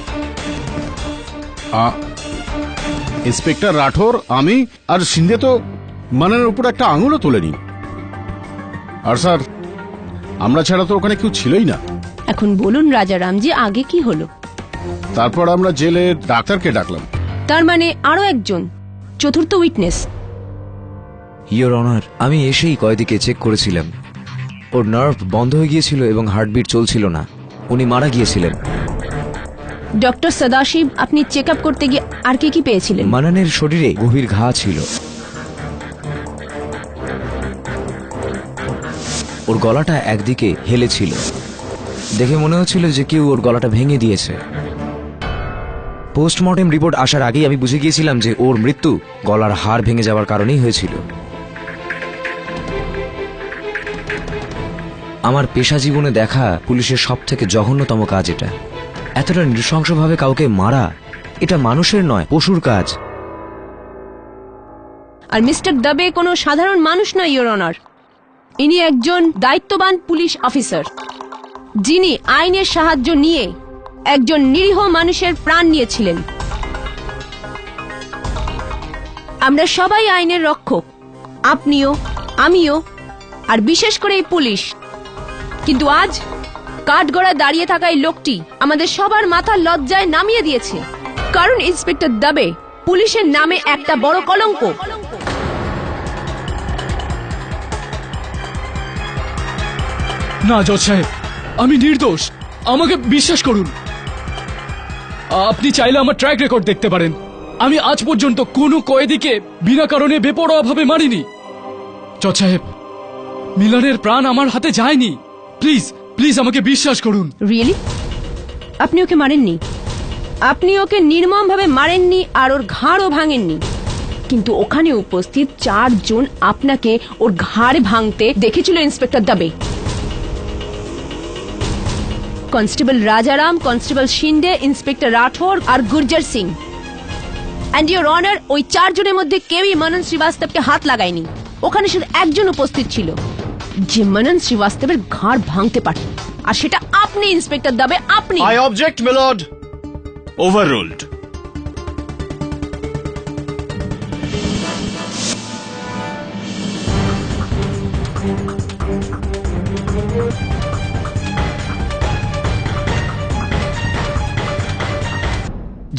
ইন্সপেক্টর রাঠোর, আমি আর সিন্ধে তো মানানের উপর একটা আঙুলও তোলেনি। আর স্যার, আমরা ছাড়া তো ওখানে কেউ ছিলই না। এখন বলুন রাজারামজি, আগে কি হলো? তারপর আমরা জেলে ডাক্তারকে ডাকলাম। তার মানে আরো একজন চতুর্থ উইটনেস। ইয়োর অনার, আমি এসেই কয়েদিকে চেক করেছিলাম। ওর নার্ভ বন্ধ হয়ে গিয়েছিল এবং হার্টবিট চলছিল না। উনি মারা গিয়েছিলেন। ডক্টর সদাশিব, আপনি চেক আপ করতে গিয়ে আর কি পেয়েছিলেন? মানানের শরীরে গভীর ঘা ছিল। ওর গলাটা একদিকে হেলেছিল। দেখে মনে হচ্ছিল যে কেউ ওর গলাটা ভেঙে দিয়েছে। পোস্টমর্টেম রিপোর্ট আসার আগেই আমি বুঝে গিয়েছিলাম যে ওর মৃত্যু গলার হাড় ভেঙে যাওয়ার কারণেই হয়েছিল। আমার পেশা জীবনে দেখা পুলিশের সবথেকে জঘন্যতম কাজ এটা। এতটা নৃশংসভাবে কাউকে মারা, এটা মানুষের নয়, পশুর কাজ। আর মিস্টার দবে কোনো সাধারণ মানুষ নয় ইওর অনার। ইনি একজন দায়িত্ববান পুলিশ অফিসার, যিনি আইনের সাহায্য নিয়ে একজন নিরীহ মানুষের প্রাণ নিয়েছিলেন। আমরা সবাই আইনের রক্ষক, আপনিও, আমিও, আর বিশেষ করে এই পুলিশ। কিন্তু আজ কাঠগড়ায় দাঁড়িয়ে থাকা এই লোকটি আমাদের সবার মাথা লজ্জায় নামিয়ে দিয়েছে, কারণ ইন্সপেক্টর দবে পুলিশের নামে একটা বড় কলঙ্ক। না জজ সাহেব, আমি নির্দোষ, আমাকে বিশ্বাস করুন। আপনি চাইলে আমার ট্র্যাক রেকর্ড দেখতে পারেন। আমি আজ পর্যন্ত কোনো কয়েদিকে বিনা কারণে বেপরোয়াভাবে মারিনি। জজ সাহেব, মিলনের প্রাণ আমার হাতে যায়নি। প্লিজ প্লিজ আমাকে বিশ্বাস করুন। রিয়েলি? আপনি ওকে মারেননি? আপনি ওকে নির্মমভাবে মারেননি আর ওর ঘাড়ও ভাঙেননি, কিন্তু ওখানে উপস্থিত 4 জন আপনাকে ওর ঘাড় ভাঙতে দেখেছিল inspector Dubey. Constable Rajaram, constable Shinde, inspector Rathore আর Gurjar Singh. And your honour, ওই 4 জনের মধ্যে কেউই মনন শ্রীবাস্তবকে হাত লাগায়নি। ওখানে শুধু একজন উপস্থিত ছিল যে মনন শ্রীবাস্তবের ঘাড় ভাঙতে পারত, আর সেটা আপনি ইন্সপেক্টর দবে, আপনি। I object milord. Overruled.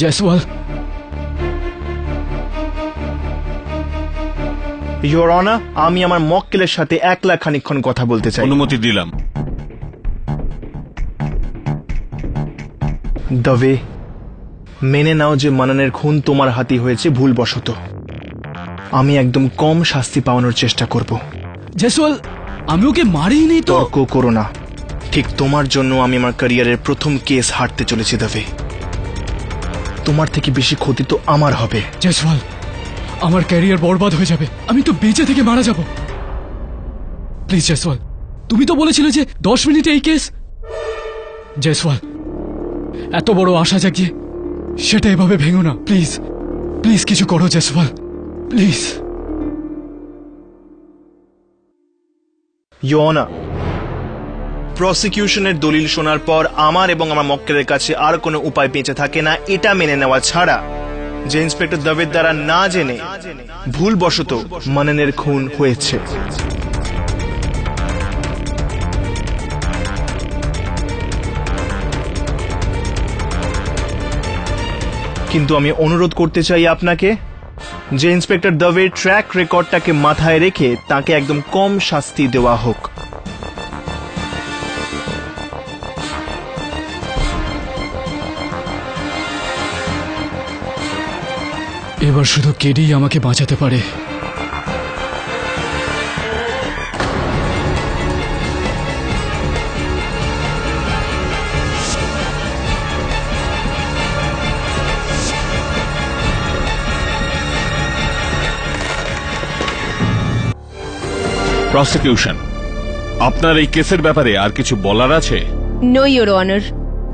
Jaiswal, your honour, আমি আমার মক্কেলের সাথে একলা খানিকক্ষণ কথা বলতে চাই। অনুমতি দিলাম। দবে, মেনে নাও যে মানানের খুন তোমার হাতে হয়েছে ভুলবশত। আমি একদম কম শাস্তি পাওয়ানোর চেষ্টা করব। জয়সওয়াল, আমি ওকে মারিনি তো। তর্ক করো না। ঠিক তোমার জন্য আমি আমার ক্যারিয়ারের প্রথম কেস হারতে চলেছি দবে। তোমার থেকে বেশি ক্ষতি তো আমার হবে। জয়সওয়াল, আমার ক্যারিয়ার বরবাদ হয়ে যাবে। আমি তো বেঁচে থেকে মারা যাব। প্লিজ জয়সওয়াল, তুমি তো বলেছিলে যে 10 মিনিটে এই কেস। জয়সওয়াল, এত বড় আশা জাগিয়ে সেটা এভাবে ভেঙো না। প্লিজ প্লিজ কিছু করো জয়সওয়াল, প্লিজ। ইওর অনার, প্রসিকিউশনের দলিল শোনার পর আমার এবং আমার মক্কেলের কাছে আর কোনো উপায় বেঁচে থাকে না এটা মেনে নেওয়া ছাড়া যে ইন্সপেক্টর দবের দ্বারা না জেনে ভুলবশত মাননের খুন হয়েছে। কিন্তু আমি অনুরোধ করতে চাই আপনাকে যে ইন্সপেক্টর দবের ট্র্যাক রেকর্ডটাকে মাথায় রেখে তাকে একদম কম শাস্তি দেওয়া হোক। এবার শুধু কেডি আমাকে বাঁচাতে পারে। প্রসিকিউশন, আপনার এই কেসের ব্যাপারে আর কিছু বলার আছে? নো ইওর অনার,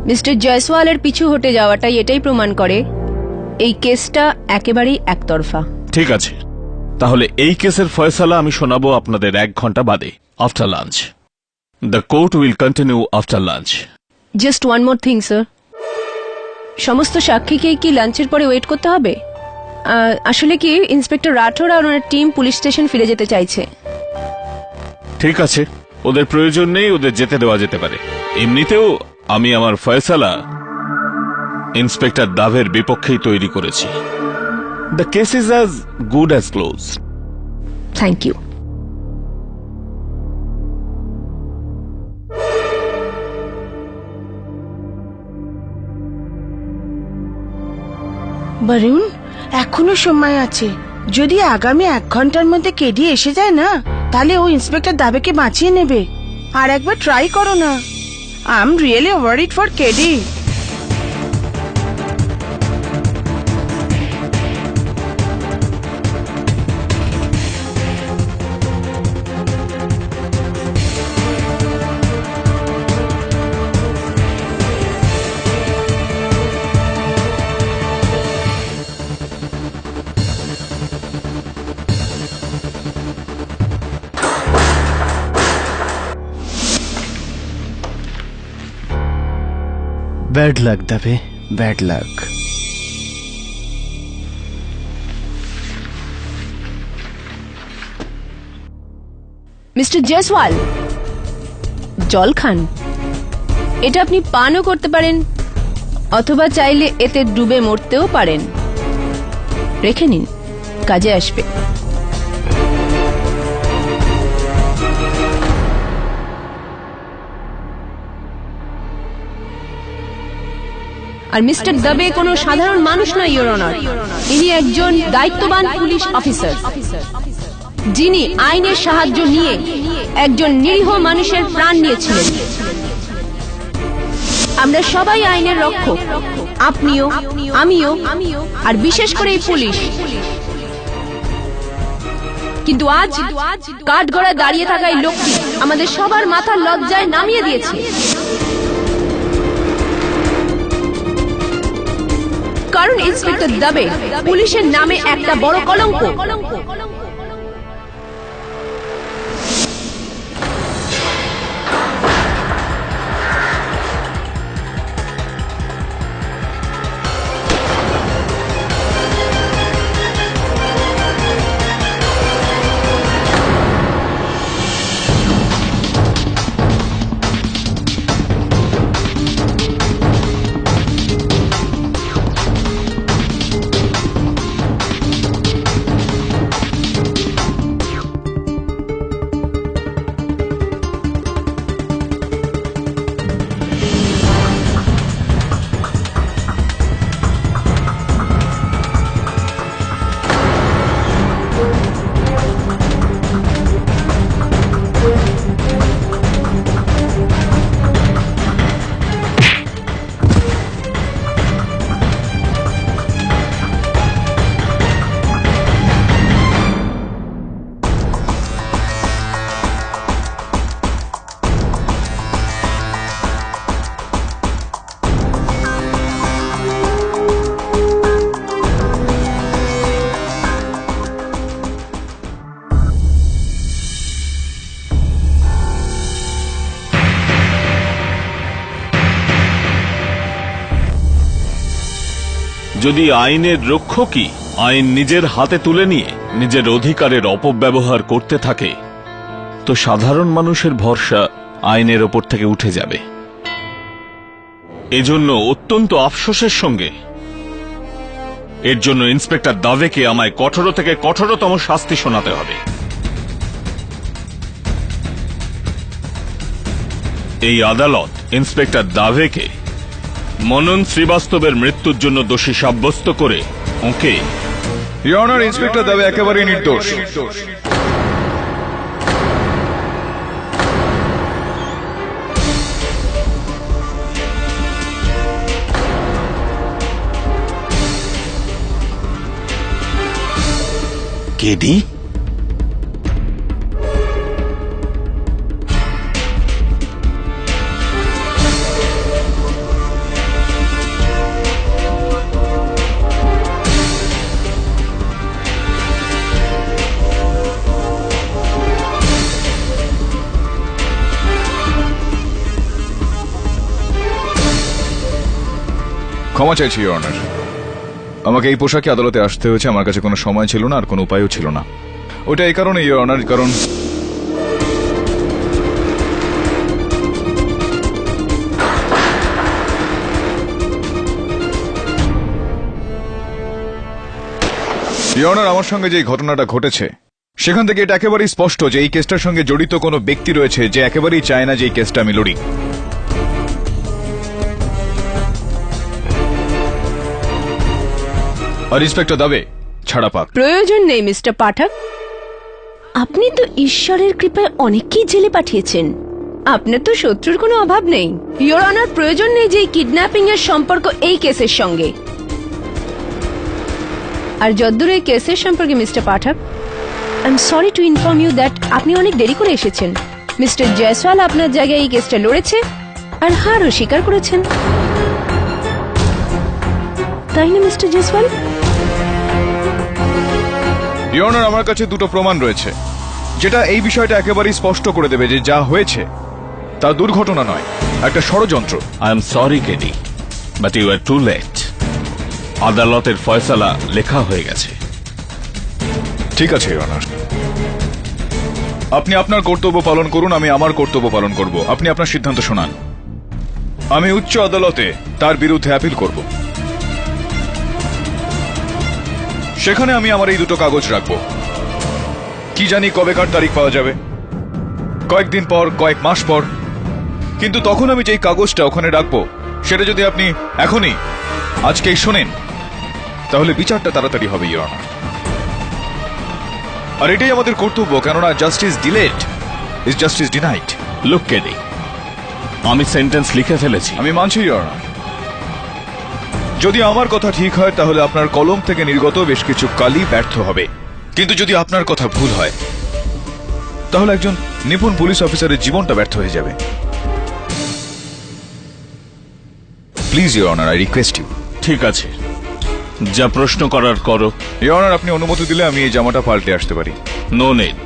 মিস্টার জয়সওয়ালের পিছু হটে যাওয়াটাই এটাই প্রমাণ করে এই কেসটা একেবারেই একতরফা। ঠিক আছে, তাহলে এই কেসের ফয়সালা আমি শোনাবো আপনাদের 1 ঘন্টা বাদে, after lunch. The court will continue after lunch. Just one more thing sir, সমস্ত সাক্ষীকেই কি লাঞ্চের পরে ওয়েট করতে হবে? আসলে কি ইন্সপেক্টর রাঠোর আর ওনার টিম পুলিশ স্টেশন ফিরে যেতে চাইছে। ঠিক আছে, ওদের প্রয়োজন নেই, ওদের যেতে দেওয়া যেতে পারে। এমনিতেও আমি আমার ফয়সালা ইন্সপেক্টর দাভের বিপক্ষেই তৈরি করেছি। The case is as good as close. Thank you. Varun, এখনো সময় আছে। যদি আগামী 1 ঘন্টার মধ্যে কেডি এসে যায় না, তাহলে ও ইন্সপেক্টর দাবেকে বাঁচিয়ে নেবে। আর একবার ট্রাই করো না। I am really worried for KD. Bad luck Dubey, bad luck. Mister Jaiswal, জল খান। এটা আপনি পানও করতে পারেন, অথবা চাইলে এতে ডুবে মরতেও পারেন। রেখে নিন, কাজে আসবে। আর মিস্টার দবে কোনো সাধারণ মানুষ নয় ইওর অনার, ইনি একজন দায়িত্ববান পুলিশ অফিসার, যিনি আইনের সাহায্য নিয়ে একজন নিরীহ মানুষের প্রাণ নিয়েছিলেন। আমরা সবাই আইনের রক্ষক, আপনিও, আমিও, আর বিশেষ করে এই পুলিশ। কিন্তু আজ কাঠগড়ায় দাঁড়িয়ে থাকা এই লোকটি আমাদের সবার মাথার লজ্জায় নামিয়ে দিয়েছে। কারণ ইন্সপেক্টর দবে পুলিশের নামে একটা বড় কলঙ্ক। যদি আইনের রক্ষকই আইন নিজের হাতে তুলে নিয়ে নিজের অধিকারের অপব্যবহার করতে থাকে, তো সাধারণ মানুষের ভরসা আইনের ওপর থেকে উঠে যাবে। এজন্য অত্যন্ত আফসোসের সঙ্গে এর জন্য ইন্সপেক্টর দাভেকে আমায় কঠোর থেকে কঠোরতম শাস্তি শোনাতে হবে। এই আদালত ইন্সপেক্টর দাভেকে মনন শ্রীবাস্তবের মৃত্যুর জন্য দোষী সাব্যস্ত করে ওকে ইওর অনার, ইন্সপেক্টর দাবে একেবারেই নির্দোষ। কেডি, ক্ষমা চাইছি ইওর অনার, আমাকে এই পোশাকে আদালতে আসতে হয়েছে। আমার কাছে কোনো সময় ছিল না আর কোনো উপায়ও ছিল না। ওটা এই কারণে ইওর অনার, কারণ ইওর অনার, আমার সঙ্গে যে ঘটনাটা ঘটেছে সেখান থেকে এটা একেবারেই স্পষ্ট যে এই কেসটার সঙ্গে জড়িত কোনো ব্যক্তি রয়েছে যে একেবারেই চায় না যে এই কেসটা আমি লড়ি। আর ইন্সপেক্টর দাবে ছাড়া পাক। প্রয়োজন নেই মিস্টার পাঠক। আপনি তো ঈশ্বরের কৃপায় অনেককেই জেলে পাঠিয়েছেন। আপনার তো শত্রুর কোনো অভাব নেই। ইওর অনার, প্রয়োজন নেই যে কিডন্যাপিং এর সম্পর্ক এই কেসের সঙ্গে। আর যদ্দূর এই কেসের সম্পর্কে mister Pathak, I am sorry to inform you that আপনি অনেক দেরি করে এসেছেন। মিস্টার জয়সওয়াল আপনার জায়গায় এই কেসটা লড়েছে আর হারও স্বীকার করেছেন, তাই না মিস্টার জয়সওয়াল? ইওর অনার, আমার কাছে দুটো প্রমাণ রয়েছে যেটা এই বিষয়টা একেবারেই স্পষ্ট করে দেবে যে যা হয়েছে তা দুর্ঘটনা নয়, একটা ষড়যন্ত্র। I am sorry KD, but you are too late. আদালতের ফয়সালা লেখা হয়ে গেছে। ঠিক আছে ইওর অনার, আপনি আপনার কর্তব্য পালন করুন, আমি আমার কর্তব্য পালন করব। আপনি আপনার সিদ্ধান্ত শোনান। আমি উচ্চ আদালতে তার বিরুদ্ধে অ্যাপিল করব। সেখানে আমি আমার এই দুটো কাগজ রাখবো। কি জানি কবেকার তারিখ পাওয়া যাবে, কয়েকদিন পর, কয়েক মাস পর। কিন্তু তখন আমি যেই কাগজটা ওখানে রাখবো সেটা যদি আপনি এখনই আজকেই শোনেন তাহলে বিচারটা তাড়াতাড়ি হবে ইওর অনার। আর এটাই আমাদের কর্তব্য, কেননা justice delayed is justice denied. Look KD, আমি সেন্টেন্স লিখে ফেলেছি। আমি মানছি ইওর অনার। যদি আমার কথা ঠিক হয় তাহলে আপনার কলম থেকে নির্গত বেশ কিছু কালি ব্যর্থ হবে, কিন্তু যদি আপনার কথা ভুল হয় তাহলে একজন নিপুণ পুলিশ অফিসারের জীবনটা ব্যর্থ হয়ে যাবে। Please your honour, I request you. ঠিক আছে, যা প্রশ্ন করার করো। ইওর অনার, আপনি অনুমতি দিলে আমি এই জামাটা পাল্টে আসতে পারি। No need,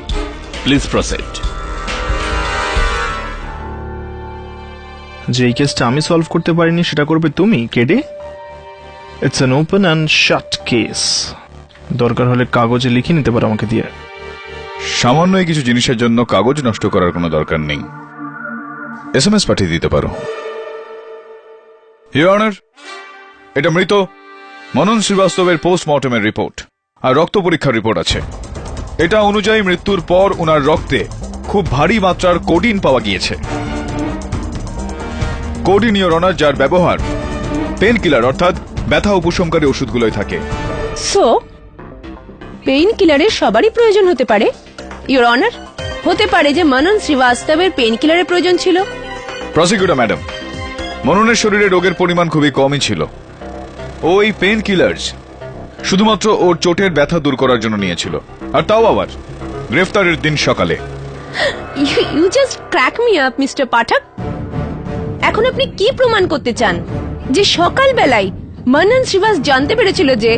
please proceed. যে এই কেসটা আমি সলভ করতে পারিনি সেটা করবে তুমি, KD. It's an open and shut case. দরকার হলে কাগজে লিখে নিতে পারো আমাকে দিয়ে। সামান্য এই কিছু জিনিসের জন্য কাগজ নষ্ট করার কোনো দরকার নেই, এসএমএস পাঠিয়ে দিতে পারো। ইওর অনার, এটা মৃত মনন শ্রীবাস্তবের পোস্টমর্টমের রিপোর্ট আর রক্ত পরীক্ষার রিপোর্ট আছে। এটা অনুযায়ী মৃত্যুর পর ওনার রক্তে খুব ভারী মাত্রার কোডিন পাওয়া গিয়েছে। কোডিন ইওর অনার, যার ব্যবহার পেন কিলার অর্থাৎ ব্যথা উপশমকারী ওষুধগুলোই থাকে। সো পেইন কিলারের সবারই প্রয়োজন হতে পারে ইওর অনার। হতে পারে যে মনন শ্রীবাস্তবের পেইন কিলারের প্রয়োজন ছিল। প্রসিকিউটর ম্যাডাম, মননের শরীরে রোগের পরিমাণ খুবই কমই ছিল। ওই পেন কিলার্স শুধুমাত্র ওর চোটের ব্যথা দূর করার জন্য নিয়েছিল, আর তাও আবার গ্রেফতারের দিন সকালে। You just crack me up mister Pathak. এখন আপনি কি প্রমাণ করতে চান যে সকালবেলায় মনন শ্রীবাস জানতে পেরেছিল যে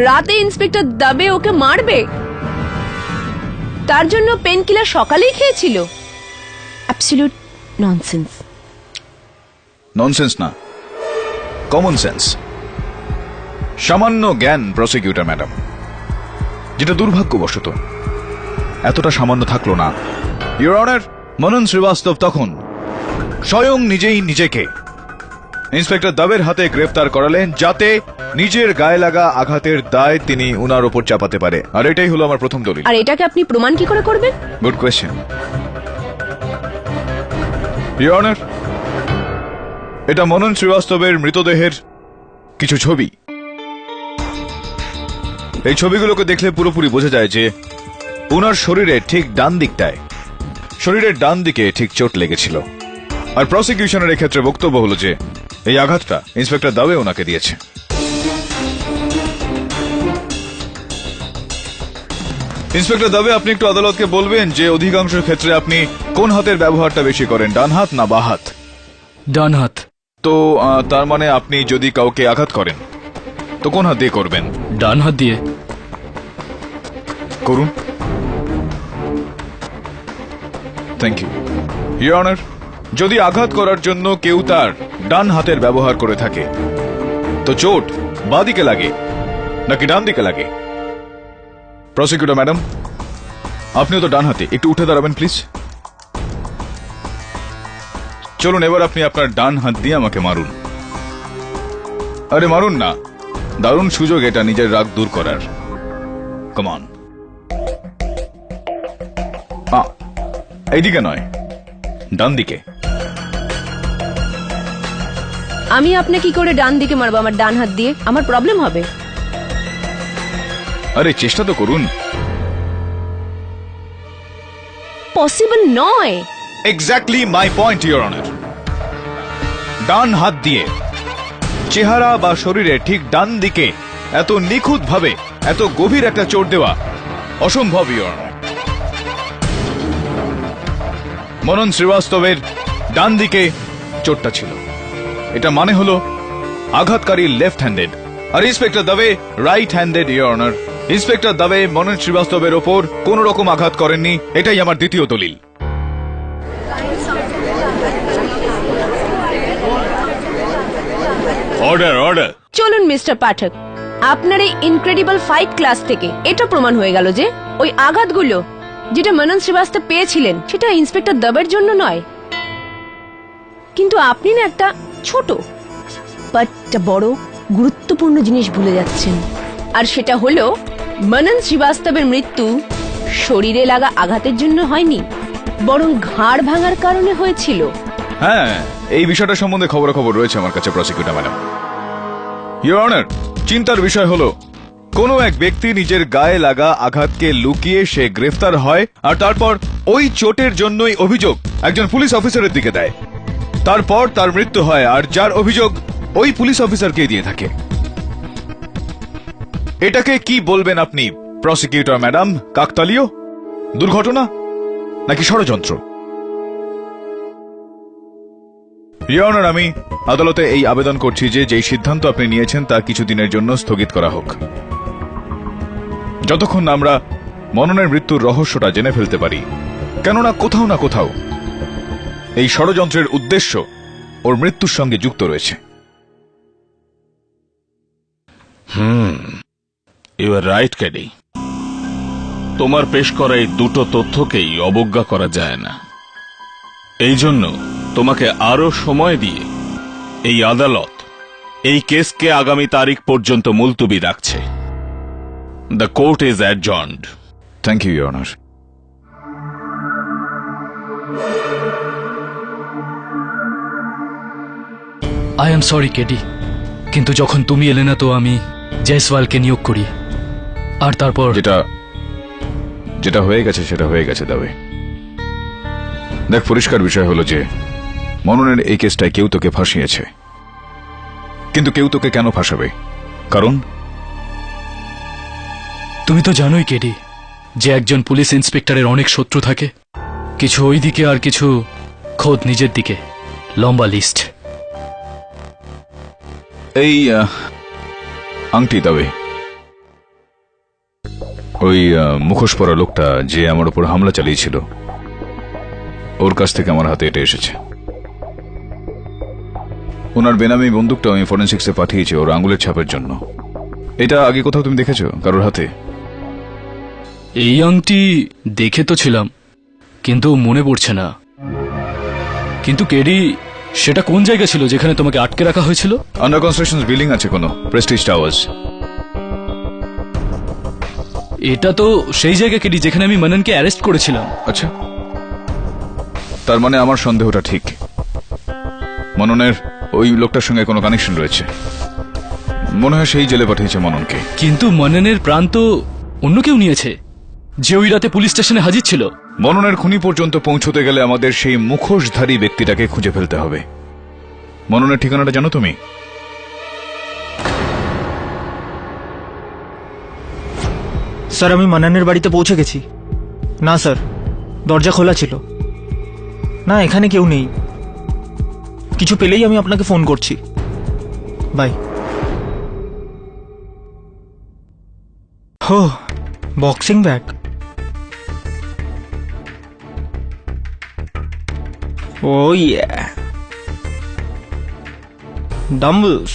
রাতে ইন্সপেক্টর দাবে ওকে মারবে, তার জন্য পেন কিলার সকালেই খেয়েছিল? Absolute nonsense. ননসেন্স না, কমন সেন্স, সামান্য জ্ঞান প্রসিকিউটর ম্যাডাম, যেটা দুর্ভাগ্যবশত এতটা সামান্য থাকলো না। ইওর অনার, মনন শ্রীবাস্তব তখন স্বয়ং নিজেই নিজেকে ইন্সপেক্টর দাবের হাতে গ্রেফতার করালেন যাতে নিজের গায়ে লাগা আঘাতের দায় তিনি উনার ওপর চাপাতে পারে। আর এটাই হলো আমার প্রথম দলিল। আর এটাকে আপনি প্রমাণ কি করে করবেন? Good question your honour. এটা মনন শ্রীবাস্তবের মৃতদেহের কিছু ছবি। এই ছবিগুলোকে দেখলে পুরোপুরি বোঝা যায় যে উনার শরীরে ঠিক ডান দিকটায়, শরীরের ডান দিকে ঠিক চোট লেগেছিল। আর প্রসিকিউশনের এক্ষেত্রে বক্তব্য হলো যে এই আঘাতটা ইন্সপেক্টর দাবে ওনাকে দিয়েছে। ইন্সপেক্টর দাবে, আপনি একটু আদালতকে বলবেন যে অধিকাংশ ক্ষেত্রে আপনি কোন হাতের ব্যবহারটা বেশি করেন, ডান হাত না বাঁ হাত? ডান হাত। তো তার মানে আপনি যদি কাউকে আঘাত করেন তো কোন হাত দিয়ে করবেন? ডান হাত দিয়ে। করুন। Thank you your honour. যদি আঘাত করার জন্য কেউ তার ডান হাতের ব্যবহার করে থাকে তো চোট বাঁ দিকে লাগে নাকি ডান দিকে লাগে? প্রসিকিউটর ম্যাডাম, আপনিও তো ডান হাতে, একটু উঠে দাঁড়াবেন প্লিজ। চলুন এবার আপনি আপনার ডান হাত দিয়ে আমাকে মারুন। আরে মারুন না, দারুণ সুযোগ এটা নিজের রাগ দূর করার। কমান, এইদিকে নয়, ডান দিকে। আমি আপনি কি করে ডান দিকে মারবো আমার ডান হাত দিয়ে? আমার প্রবলেম হবে। আরে চেষ্টা তো করুন। পসিবল নয়। Exactly my point, your honour. ডান হাত দিয়ে চেহারা বা শরীরে ঠিক ডান দিকে এত নিখুঁত ভাবে এত গভীর একটা চোট দেওয়া অসম্ভব, ইওর অনার। মনন শ্রীবাস্তবের ডান দিকে চোটটা ছিল, এটা মানে হলো আঘাতকারী লেফট হ্যান্ডেড আর inspector Dabe right handed, your honour. Inspector Dabe Manan শ্রীবাস্তবের ওপর কোন রকম আঘাত করেননি, এটাই আমার দ্বিতীয় দলিল। Order, order. চলুন মিস্টার পাঠক, আপনার এই ইনক্রেডিবল ফাইট ক্লাস থেকে এটা প্রমাণ হয়ে গেল যে ওই আঘাতগুলো যেটা মনন শ্রীবাস্তব পেয়েছিলেন সেটা ইন্সপেক্টর দাবের জন্য নয়, কিন্তু আপনি না একটা ছোট বাট বড় গুরুত্বপূর্ণ জিনিস ভুলে যাচ্ছেন, আর সেটা হলো মনন শ্রীবাস্তবের মৃত্যু শরীরে লাগা আঘাতের জন্য হয়নি, বরং ঘাড় ভাঙার কারণে হয়েছিল। হ্যাঁ, এই বিষয়টা সম্বন্ধে খবরাখবর রয়েছে আমার কাছে, প্রসিকিউটর ম্যাডাম। ইওর অনার, চিন্তার বিষয় হলো কোন এক ব্যক্তি নিজের গায়ে লাগা আঘাতকে লুকিয়ে সে গ্রেফতার হয় আর তারপর ওই চোটের জন্যই অভিযোগ একজন পুলিশ অফিসারের দিকে দেয়, তারপর তার মৃত্যু হয় আর যার অভিযোগ ওই পুলিশ অফিসারকে দিয়ে থাকে। এটাকে কি বলবেন আপনি প্রসিকিউটর ম্যাডাম? কাকতালীয় দুর্ঘটনা নাকি ষড়যন্ত্র? ইওর অনার, আমি আদালতে এই আবেদন করছি যে যেই সিদ্ধান্ত আপনি নিয়েছেন তা কিছুদিনের জন্য স্থগিত করা হোক, যতক্ষণ না আমরা মননের মৃত্যুর রহস্যটা জেনে ফেলতে পারি। কেননা কোথাও না কোথাও এই ষড়যন্ত্রের উদ্দেশ্য ওর মৃত্যুর সঙ্গে যুক্ত রয়েছে। You are right KD. তোমার পেশ করা এই দুটো তথ্যকেই অবজ্ঞা করা যায় না। এই জন্য তোমাকে আরো সময় দিয়ে এই আদালত এই কেসকে আগামী তারিখ পর্যন্ত মুলতুবি রাখছে। The court is adjourned. Thank you, your honour. I am sorry KD, কিন্তু যখন তুমি এলে না তো আমি জয়সওয়ালকে নিয়োগ করি, আর তারপর যেটা হয়ে গেছে সেটা হয়ে গেছে দাবে। দেখ, পরিষ্কার বিষয় হলো যে মননের এই কেসটায় কেউ তোকে ফাঁসিয়েছে, কিন্তু কেউ তোকে কেন ফাঁসাবে? কারণ তুমি তো জানোই কেডি যে একজন পুলিশ ইন্সপেক্টরের অনেক শত্রু থাকে, কিছু ওই দিকে আর কিছু খোদ নিজের দিকে, লম্বা লিস্ট। এই আংটি দাবে, ওই মুখোশ পরা লোকটা যে আমার উপর হামলা চালিয়েছিল ওর কাছ থেকে আমার হাতে এটা এসেছে। ওনার বেনামি বন্দুকটা আমি ফরেন্সিক্সে পাঠিয়েছি ওর আঙুলের ছাপের জন্য। এটা আগে কোথাও তুমি দেখেছো কারোর হাতে? এই আংটি দেখে তো ছিলাম, কিন্তু মনে পড়ছে না। কিন্তু কেডি, সেটা কোন জায়গা ছিল যেখানে তোমাকে আটকে রাখা হয়েছিল? আন্ডার কনস্ট্রাকশন বিল্ডিং আছে কোনো, প্রেস্টিজ টাওয়ার্স। এটা তো সেই জায়গা কেডি যেখানে আমি মননকে অ্যারেস্ট করেছিলাম। আচ্ছা, তার মানে আমার সন্দেহটা ঠিক, মননের ওই লোকটার সঙ্গে কোনো কানেকশন রয়েছে। মনে হয় সেই জেলে পাঠিয়েছে মননকে। কিন্তু মননের প্রাণ তো অন্য কেউ নিয়েছে, যে ওই রাতে পুলিশ স্টেশনে হাজির ছিল। মননের খুনি পর্যন্ত পৌঁছতে গেলে আমাদের সেই মুখোশধারী ব্যক্তিটাকে খুঁজে ফেলতে হবে। মননের ঠিকানাটা জানো তুমি? স্যার, আমি মান্নানের বাড়িতে পৌঁছে গেছি। না স্যার, দরজা খোলা ছিল। না, এখানে কেউ নেই। কিছু পেলেই আমি আপনাকে ফোন করছি। বাই। হো, বক্সিং ব্যাগ। ও ইয়া, ডাম্বলস।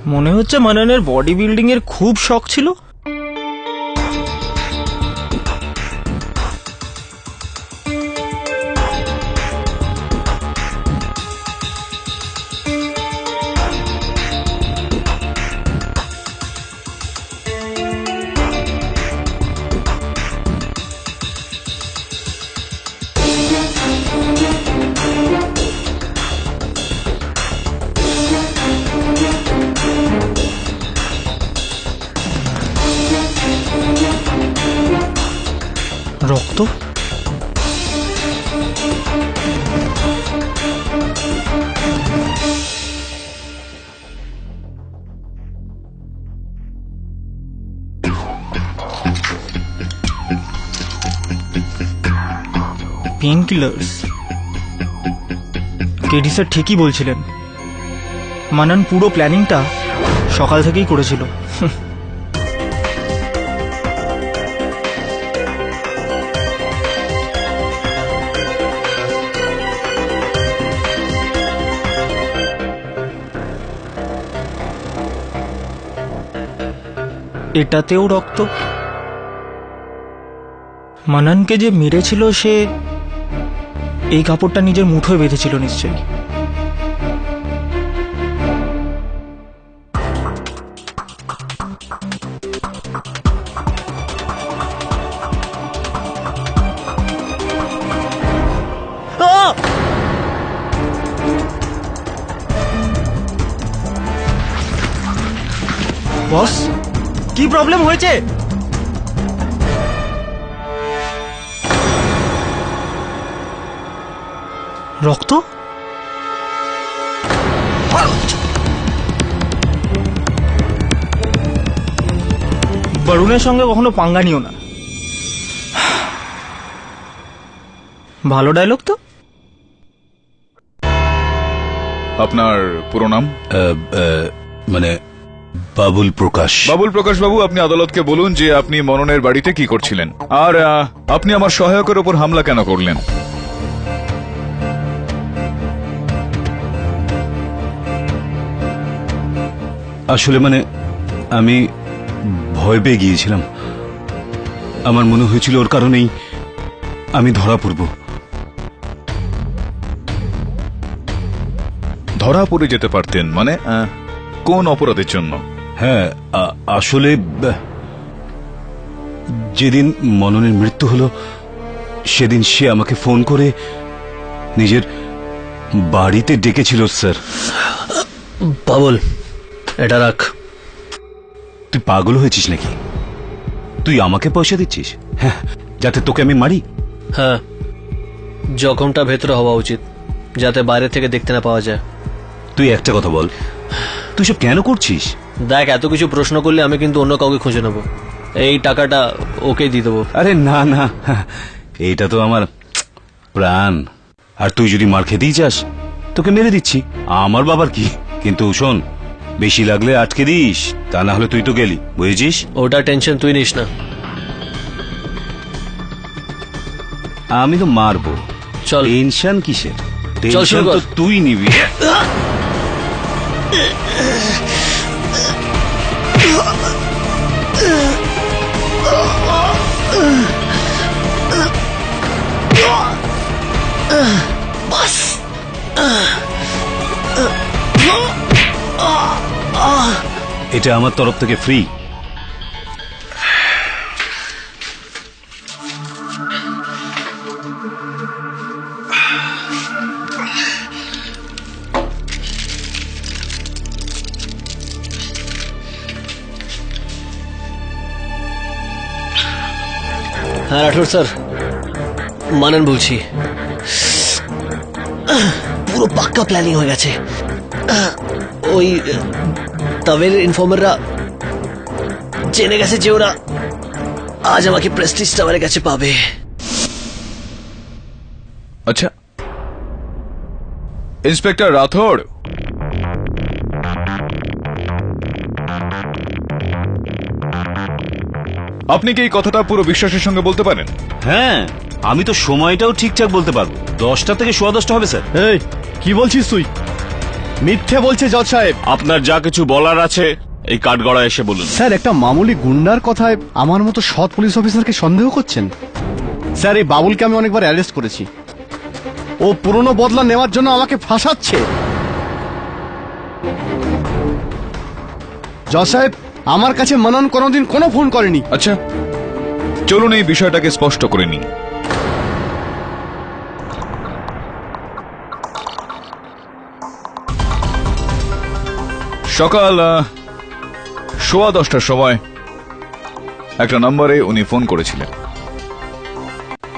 মনে হচ্ছে মানানের বডি বিল্ডিং এর খুব শখ ছিল। রক্ত? Pen killers. কেডি স্যার ঠিকই বলছিলেন, মানান পুরো প্ল্যানিংটা সকাল থেকেই করেছিল। এটাতেও রক্ত। মানানকে যে মেরেছিল সে এই কাপড়টা নিজের মুঠোয় বেঁধেছিল নিশ্চয়ই। বস, কি প্রবলেম হয়েছে? রক্ত? বরুণের সঙ্গে কখনো পাঙ্গা নিও না। ভালো ডায়লগ তো। আপনার পুরো নাম? মানে বাবুল প্রকাশ। বাবুল প্রকাশ বাবু, আপনি আদালতকে বলুন যে আপনি মননের বাড়িতে কি করছিলেন, আর আপনি আমার সহায়কের ওপর হামলা কেন করলেন? আসলে মানে আমি ভয় পেয়ে গিয়েছিলাম। আমার মনে হয়েছিল ওর কারণেই আমি ধরা পড়ব। ধরা পড়ে যেতে পারতেন মানে? কোন অপরাধের জন্য? হ্যাঁ, আসলে যেদিন মননের মৃত্যু হলো সেদিন সে আমাকে ফোন করে নিজের বাড়িতে ডেকেছিল স্যার। বাবুল, এটা রাখ। তুই পাগল হয়েছিস নাকি? তুই আমাকে পয়সা দিচ্ছিস? হ্যাঁ, যাতে তোকে আমি মারি? হ্যাঁ, জখমটা ভেতরে হওয়া উচিত, যাতে বাইরে থেকে দেখতে না পাওয়া যায়। তুই একটা কথা বল, তুই সব কেন করছিস? দেখ, এত কিছু প্রশ্ন করলে আমি কিন্তু অন্য কাউকে খুঁজে নেব। এই টাকাটা ওকে দিয়ে দেবো। আরে না না, এইটা তো আমার প্রাণ। আর তুই যদি মার খেতেই চাস তোকে মেরে দিচ্ছি, আমার বাবার কি। কিন্তু শোন, বেশি লাগলে আটকে দিস, তা না হলে তুই তো গেলি, বুঝেছিস? ওটা টেনশন তুই নিস না। আমি তো মারবো, চল। টেনশন কিসের? চল, শুরু টেনশন কর। তো তুই নিবি। এটা আমার তরফ থেকে ফ্রি। হ্যাঁ রাঠোর স্যার, মানন বলছি। পুরো পাক্কা প্ল্যানিং হয়ে গেছে। ওই তাবের ইনফর্মাররা জেনে গেছে যে ওরা আজ আমাকে প্রেস্টিজ টাওয়ারের কাছে পাবে। আচ্ছা, ইন্সপেক্টর রাথোড়, আপনি কি এই কথাটা পুরো বিশ্বাসের সঙ্গে বলতে পারেন? হ্যাঁ, আমি তো সময়টাও ঠিকঠাক বলতে পারবো। 10টা থেকে 10:15 হবে স্যার। এই কি বলছিস তুই? মিথ্যে বলছে জজ সাহেব। আপনার যা কিছু বলার আছে এই কাঠগড়া এসে বলুন। স্যার, একটা মামুলি গুন্ডার কথায় আমার মতো সৎ পুলিশ অফিসারকে সন্দেহ করছেন? স্যার, এই বাবুলকে আমি অনেকবার অ্যারেস্ট করেছি। ও পুরনো বদলা নেওয়ার জন্য আমাকে ফাঁসাচ্ছে। জজ সাহেব, আমার কাছে মানন কোনোদিন কোনো ফোন করেনি। আচ্ছা, চলুন এই বিষয়টাকে স্পষ্ট করে নিই। সকাল 10:15টার সময় একটা নম্বরে উনি ফোন করেছিলেন।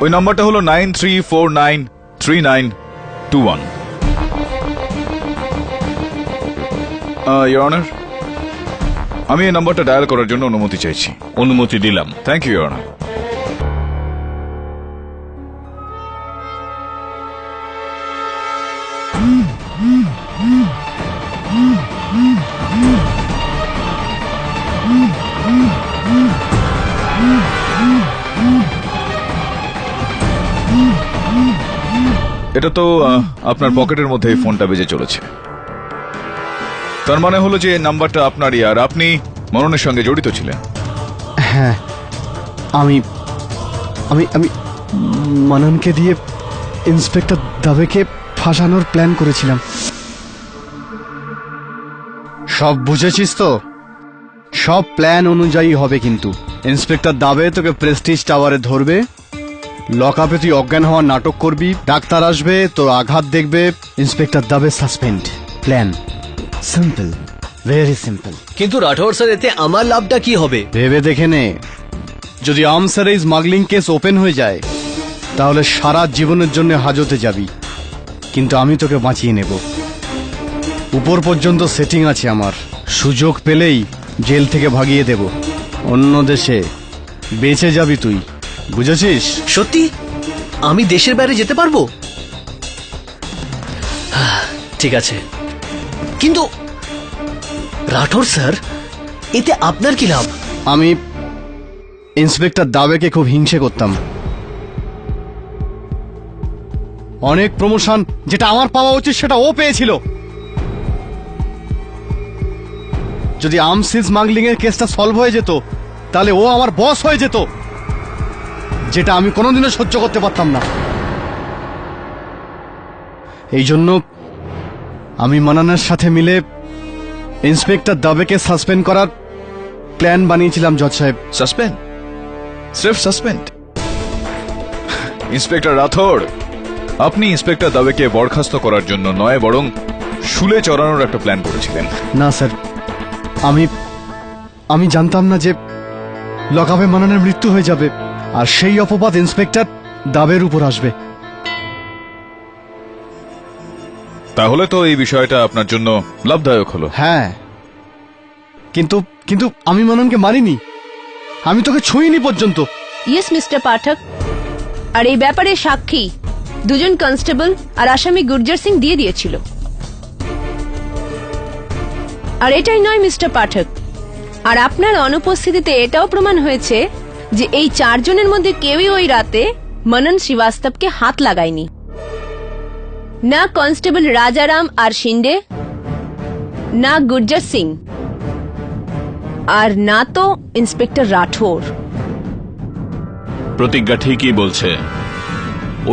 ওই নাম্বারটা হলো 93493921। ইওর অনার, আমি এই নাম্বারটা ডায়াল করার জন্য অনুমতি চাইছি। অনুমতি দিলাম। Thank you your honour. এটা তো আপনার পকেটের মধ্যে এই ফোনটা বেজে চলেছে। তার মানে হলো যে এই নাম্বারটা আপনারই, আর আপনি মননের সঙ্গে জড়িত ছিলেন। হ্যাঁ, আমি আমি আমি মাননকে দিয়ে ইন্সপেক্টর দাবেকে ফাঁসানোর প্ল্যান করেছিলাম। সব বুঝেছিস তো? সব প্ল্যান অনুযায়ী হবে, কিন্তু ইন্সপেক্টর দাবে তোকে প্রেস্টিজ টাওয়ারে ধরবে, লকআপে তুই অজ্ঞান হওয়ার নাটক করবি, ডাক্তার আসবে, তোর আঘাত দেখবে, inspector Dabe suspend. Plan simple, very simple. কিন্তু রাঠৌর স্যার, এতে আমার লাভটা কি হবে? ভেবে দেখে নে, যদি আমসার এই স্মাগলিং কেস ওপেন হয়ে যায় তাহলে সারা জীবনের জন্য হাজতে যাবি, কিন্তু আমি তোকে বাঁচিয়ে নেব। উপর পর্যন্ত সেটিং আছে আমার, সুযোগ পেলেই জেল থেকে ভাগিয়ে দেব। অন্য দেশে বেঁচে যাবি তুই, বুঝেছিস? সত্যি আমি দেশের বাইরে যেতে পারবো? ঠিক আছে, কিন্তু রাঠৌর স্যার, এতে আপনার কি লাভ? আমি ইন্সপেক্টর দাবেকে খুব হিংসে করতাম। অনেক প্রমোশন যেটা আমার পাওয়া উচিত সেটা ও পেয়েছিল। যদি আর্মস স্মাগলিং এর কেসটা সলভ হয়ে যেত তাহলে ও আমার বস হয়ে যেত, যেটা আমি কোনোদিনও সহ্য করতে পারতাম না। এই জন্য আমি মানানের সাথে মিলে ইন্সপেক্টর দাবেকে সাসপেন্ড করার প্ল্যান বানিয়েছিলাম। জজ সাহেব, সাসপেন্ড? স্রেফ সাসপেন্ড? ইন্সপেক্টর রাথোর, আপনি ইন্সপেক্টর দাবেকে বরখাস্ত করার জন্য নয়, বরং শুলে চড়ানোর একটা প্ল্যান করেছিলেন। না স্যার, আমি জানতাম না যে লকআপে মানানের মৃত্যু হয়ে যাবে, আর সেই অপবাদ ইন্সপেক্টর দাবের উপর আসবে। তাহলে তো এই বিষয়টা আপনার জন্য লাভদায়ক হলো। হ্যাঁ, কিন্তু কিন্তু আমি মাননকে মারিনি, আমি তোকে ছুঁইনি পর্যন্ত। ইয়েস মিস্টার পাঠক, আর এই ব্যাপারে সাক্ষী দুজন কনস্টেবল আর আসামি গুর্জর সিং দিয়ে দিয়েছিল। আর এটাই নয় মিস্টার পাঠক, আর আপনার অনুপস্থিতিতে এটাও প্রমাণ হয়েছে যে এই চারজনের মধ্যে কেউই ওই রাতে মনন শ্রীবাস্তবকে হাত লাগায়নি। না কনস্টেবল রাজারাম আর শিন্ডে, না গুর্জর সিং, আর না তো ইন্সপেক্টর রাঠোর। প্রতিজ্ঞা ঠিকই বলছে।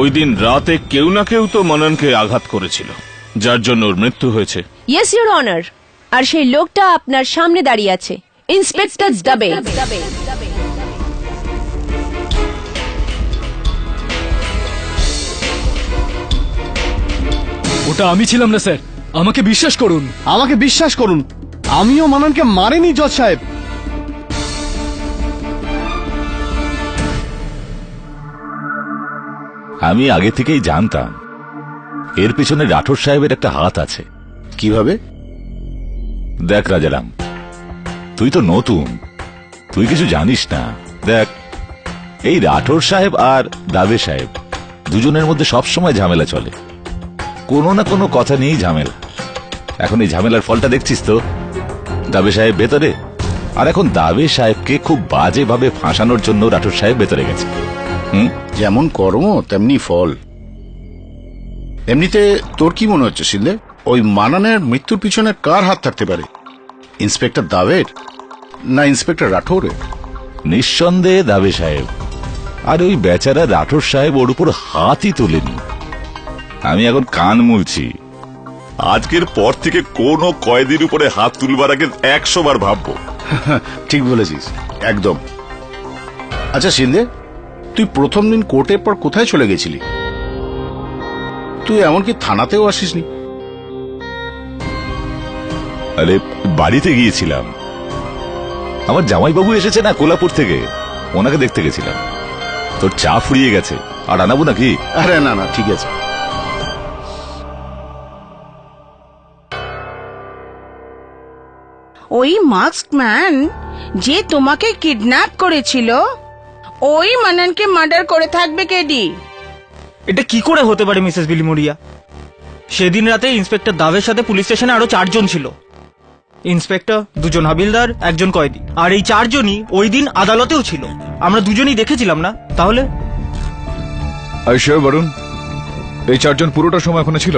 ওই দিন রাতে কেউ না কেউ তো মননকে আঘাত করেছিল, যার জন্য ওর মৃত্যু হয়েছে। ইয়েস ইউর অনার, আর সেই লোকটা আপনার সামনে দাঁড়িয়ে আছে, ইন্সপেক্টর দাবে। ওটা আমি ছিলাম না স্যার, আমাকে বিশ্বাস করুন। আমাকে বিশ্বাস করুন, আমিও মাননকে মারিনি জজ সাহেব। আমি আগে থেকেই জানতাম এর পিছনে রাঠোর সাহেবের একটা হাত আছে। কিভাবে? দেখ রাজারাম, তুই তো নতুন, তুই কিছু জানিস না। দেখ, এই রাঠোর সাহেব আর দাবে সাহেব দুজনের মধ্যে সবসময় ঝামেলা চলে, কোনো না কোনো কথা নিয়েই ঝামেলা। এখন এই ঝামেলার ফলটা দেখছিস তো, দাবে সাহেব ভেতরে, আর এখন দাবে সাহেবকে খুব বাজেভাবে ফাঁসানোর জন্য রাঠোর সাহেব ভেতরে গেছে। যেমন কর্ম তেমনি ফল। এমনিতে তোর কি মনে হচ্ছে শিন্দে? ওই মানানের মৃত্যুর পিছনে কার হাত থাকতে পারে? ইন্সপেক্টর দাবের না ইন্সপেক্টর রাঠৌরের? নিঃসন্দেহে দাবে সাহেব। আর ওই বেচারা রাঠোর সাহেব ওর উপর হাতই তোলেনি। আমি এখন কান মুলছি। আজকের পর থেকে কোনো কয়েদির উপরে হাত তুলবার আগে 100 বার ভাববো। ঠিক বলেছিস, একদম। আচ্ছা সিন্ধে, তুই প্রথম দিন কোর্টের পর কোথায় চলে গেছিলি? তুই এমনকি থানাতেও আসিসনি। আরে বাড়িতে গিয়েছিলাম, আমার জামাইবাবু এসেছে না কোলাপুর থেকে, ওনাকে দেখতে গেছিলাম। তোর চা ফুরিয়ে গেছে, আর আনাবো নাকি? আরে না না, ঠিক আছে। ওই মাস্ক ম্যান যে তোমাকে কিডন্যাপ করেছিল, ওই মানানকে মার্ডার করে থাকবে কেডি। এটা কি করে হতে পারে মিসেস বিলিমোরিয়া? সেদিন রাতে ইন্সপেক্টর দাবের সাথে পুলিশ স্টেশনে আরো 4 জন ছিল। ইন্সপেক্টর, 2 জন হাবিলদার, 1 জন কয়েদি। আর এই 4 জনই ওই দিন আদালতেও ছিল। আমরা দুজনই দেখেছিলাম না? তাহলে আর শিওর বরুণ, এই 4 জন পুরোটা সময় ওখানে ছিল?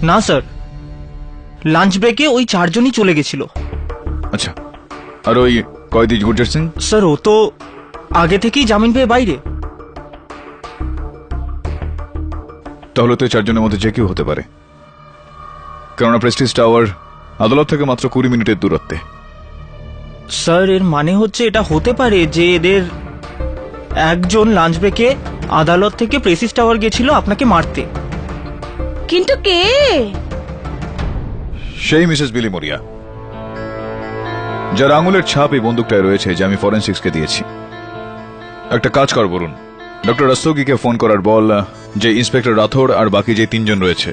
না স্যার, লাঞ্চ ব্রেকে ওই 4 জনই চলে গেছিল। আচ্ছা, আর ওই কয়েদি গুরজার সিং? স্যার ও তো আগে থেকেই জামিন পেয়ে বাইরে। তাহলে তো এই 4 জনের মধ্যে যে কেউ হতে পারে, কেননা প্রেস্টিজ টাওয়ার আদালত থেকে মাত্র 20 মিনিটের দূরত্বে। স্যার এর মানে হচ্ছে এটা হতে পারে যে এদের একজন লাঞ্চ ব্রেকে আদালত থেকে প্রেসিস টাওয়ার গেছিল আপনাকে মারতে। কিন্তু কে? সেই মিসেস বিলিমোরিয়া, যার আঙুলের ছাপ এই বন্দুকটায় রয়েছে, যে আমি ফরেন্সিক্সকে দিয়েছি। একটা কাজ কর বরুণ, ডক্টর রস্তোগিকে ফোন করার বল যে ইন্সপেক্টর রাথোর আর বাকি যে 3 জন রয়েছে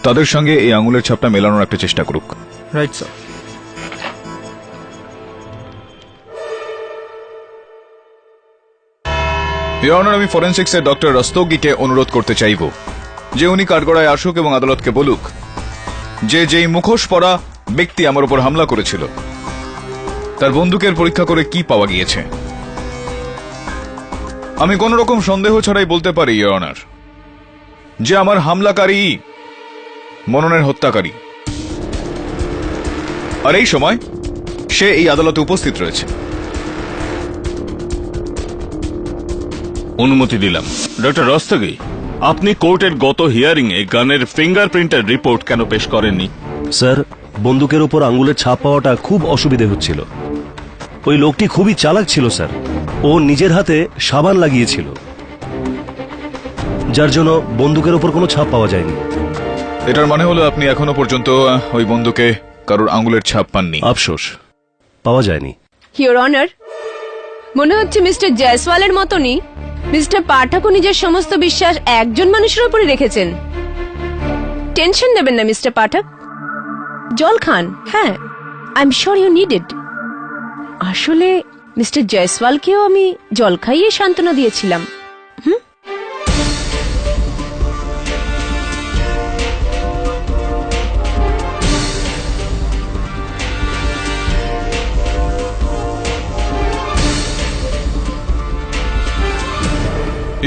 তাদের সঙ্গে এই আঙুলের ছাপটা মেলানোর একটা চেষ্টা করুক। Right sir. ইওর অনার, আমি ফরেন্সিক্সের ডক্টর রস্তোগিকে অনুরোধ করতে চাইব যে উনি কাঠগড়ায় আসুক এবং আদালতকে বলুক যে যেই মুখোশ পরা ব্যক্তি আমার উপর হামলা করেছিল তার বন্দুকের পরীক্ষা করে কি পাওয়া গিয়েছে। আমি কোন রকম সন্দেহ ছাড়াই বলতে পারি ইওর অনার যে আমার হামলাকারী মননের হত্যাকারী, আর এই সময় সে এই আদালতে উপস্থিত রয়েছে। অনুমতি দিলাম। ডক্টর রস্তগি, আপনি কোর্টের গত হিয়ারিং এ গানের ফিঙ্গারপ্রিন্টের রিপোর্ট কেন পেশ করেননি? স্যার, বন্দুকের উপর আঙ্গুলের ছাপ পাওয়াটা খুব অসুবিধে হচ্ছিল। ওই লোকটি খুবই চালাক ছিল স্যার। ও নিজের হাতে সাবান লাগিয়েছিল, যার জন্য বন্দুকের উপর কোনো ছাপ পাওয়া যায়নি। এটার মানে হলো আপনি এখনো পর্যন্ত ওই বন্দুকে কারোর আঙ্গুলের ছাপ পাননি? আফসোস, পাওয়া যায়নি। ইওর অনার, মনে হচ্ছে মিস্টার জয়সওয়ালের মতনই মিস্টার পাঠকও নিজের সমস্ত বিশ্বাস একজন মানুষের উপরে রেখেছেন। টেনশন নেবেন না মিস্টার পাঠক, জল খান। হ্যাঁ, I am sure you need it. আসলে মিস্টার জয়সওয়ালকেও আমি জল খাইয়ে সান্ত্বনা দিয়েছিলাম।